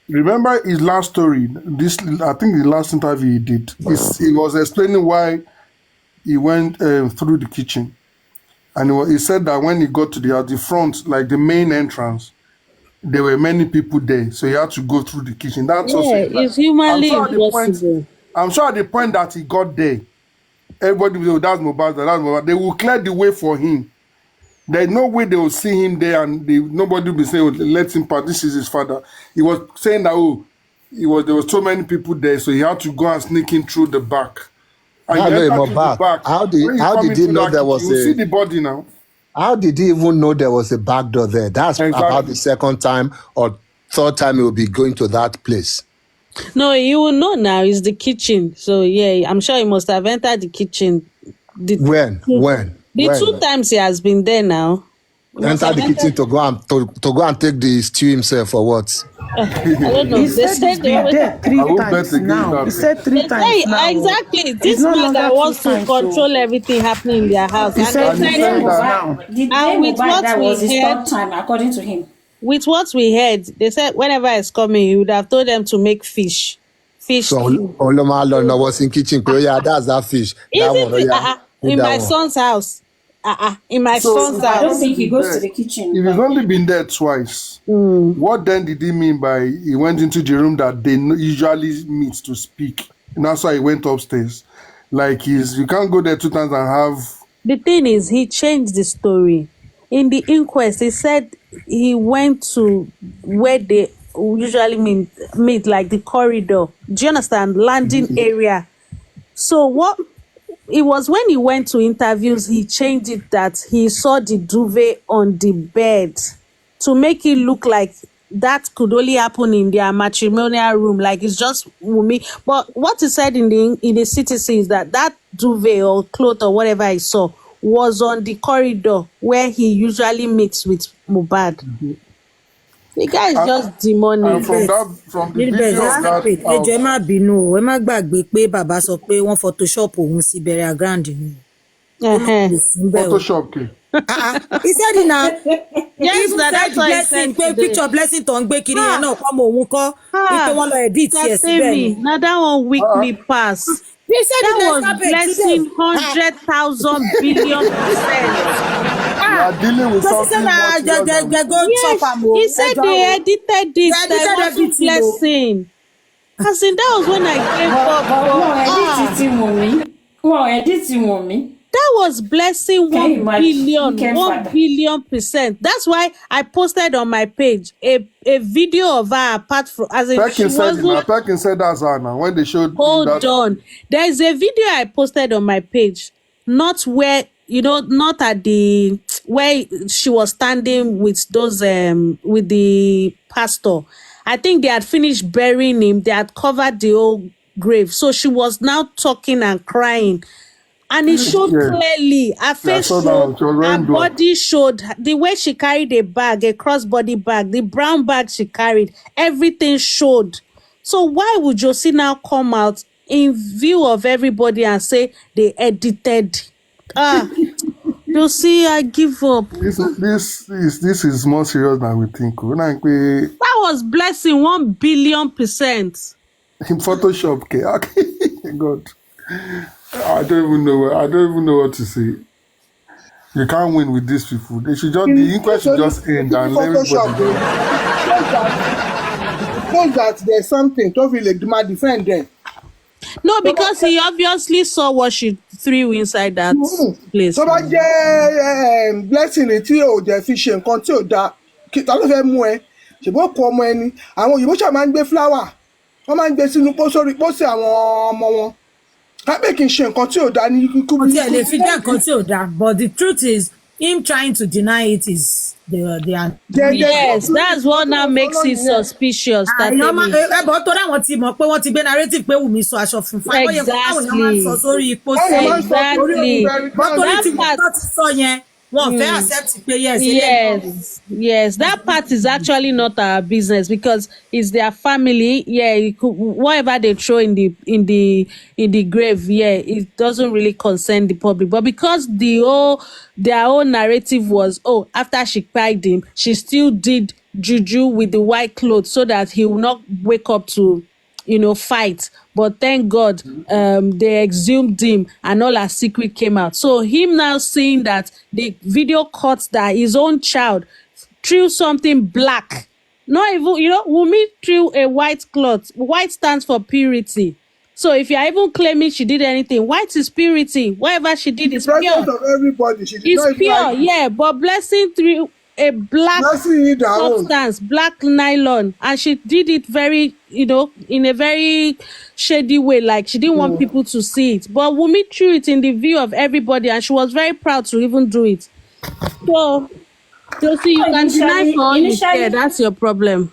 Remember his last story, I think the last interview he did, he was explaining why he went through the kitchen. And he said that when he got to the front, like the main entrance, there were many people there, so he had to go through the kitchen. That's also, it's humanly impossible. I'm sure at the point that he got there, everybody will say, that's Mohbad. They will clear the way for him. There's no way they will see him there and nobody will be saying, oh, let him pass, this is his father. He was saying that, there was so many people there, so he had to go and sneak in through the back. And how did he know there was you see the body now? How did he even know there was a back door there? That's about the second time or third time he will be going to that place. No, you will know now. It's the kitchen. So yeah, I'm sure he must have entered the kitchen. When? The 2 times he has been there now. Entered the kitchen to go and take the stew himself or what? I don't know. He said he's been there 3 times now. He said 3 times now. Exactly. This man that wants to control everything happening in their house. He said The day Mohbad was his third time, according to him. With what we heard, they said whenever he's coming, he would have told them to make fish. So Olomalo was in kitchen. Yeah, that's that fish. In my son's house. In my son's house. I don't think he goes to the kitchen. If he's only been there twice, what then did he mean by he went into the room that they usually meet to speak? And that's why he went upstairs. Like you can't go there 2 times and have. The thing is, he changed the story. In the inquest, he said he went to where they usually meet, like the corridor. Do you understand? Landing area. So what? It was when he went to interviews, he changed it that he saw the duvet on the bed to make it look like that could only happen in their matrimonial room, like it's just Wunmi. But what he said in the CTC is that duvet or cloth or whatever he saw was on the corridor where he usually meets with Mohbad. The guy is just demonic. And from the video of that ẹjọ́ ẹ má bínú ẹ má gbàgbé pé bàbá sọ pé wọ́n photoshop òun sí burial ground ni. Photoshop. He said it now. Yes, that's what he said. Picture blessing tó ń gbé kiri yẹn náà kọ́ mọ òun kọ́ wípé wọ́n lọ edit yẹ síbẹ̀ ni. Now that one weak me pass. He said that was blessing 100,000 billion %. Dealing with something he said they edited this. That wasn't blessing. As in, that was when I gave up. That was blessing 1 billion %. That's why I posted on my page a video of her apart from as in Perkins said that's her now when they showed. Hold on. There is a video I posted on my page, not where not at the where she was standing with those with the pastor. I think they had finished burying him. They had covered the whole grave. So she was now talking and crying. And it showed Yeah, clearly. Her yeah, I face saw that showed, one. She was her wearing blood. body showed, the way she carried a bag, a crossbody bag, the brown bag she carried, everything showed. So why would Josie now come out in view of everybody and say they edited? Josie, I give up. This is more serious than we think. Like we That was blessing 1,000,000,000%. in Photoshop, okay. God, I don't even know what to say. You can't win with these people. They should just the inquest should just end and let Photoshop everybody. shows that there's something to feel like the defend them. No, because he obviously saw what she threw inside that place. tó bá jẹ́ blessing tí ò jẹ́ fi ṣe nǹkan tí ò dáa ta ló fẹ́ mú ẹ ṣùgbọ́n kọ ọmọ ẹni àwọn òyìnbó ṣáà máa ń gbé flower wọ́n máa ń gbé sínú sórí pósí àwọn ọmọ wọn kápẹ́ kì í ṣe nǹkan tí ò dáa ní kíkú. Ọtí ẹ̀ lè fi jẹ́ nǹkan tí ò dáa, but the truth is him trying to deny it is yes, that's what now makes it suspicious. Ẹ̀bọ̀ tó dáwọn ti mọ̀ pé wọ́n ti gbé narrative pé Wùmí sọ aṣọ funfun. Exactly. Bọ́tọ́rí tí wọ́n ti sọ yẹn. Wọ́n fẹ́ accept pé yes, that part is actually not our business because it's their family. Yeah, whatever they throw in the grave, it doesn't really concern the public. But because their own narrative was, after she cried him, she still did juju with the white clothes so that he will not wake up to fight. But thank God they exhumed him and all our secret came out. So him now seeing that the video caught that his own child threw something black. Not even, Wunmi threw a white cloth. White stands for purity. So if you are even claiming she did anything, white is purity. Whatever she did is pure. Of everybody, it's pure, but Blessing threw a black substance, black nylon, and she did it very, in a very shady way, like she didn't want people to see it. But Wunmi threw it in the view of everybody, and she was very proud to even do it. So see, you can deny for all you care. That's your problem.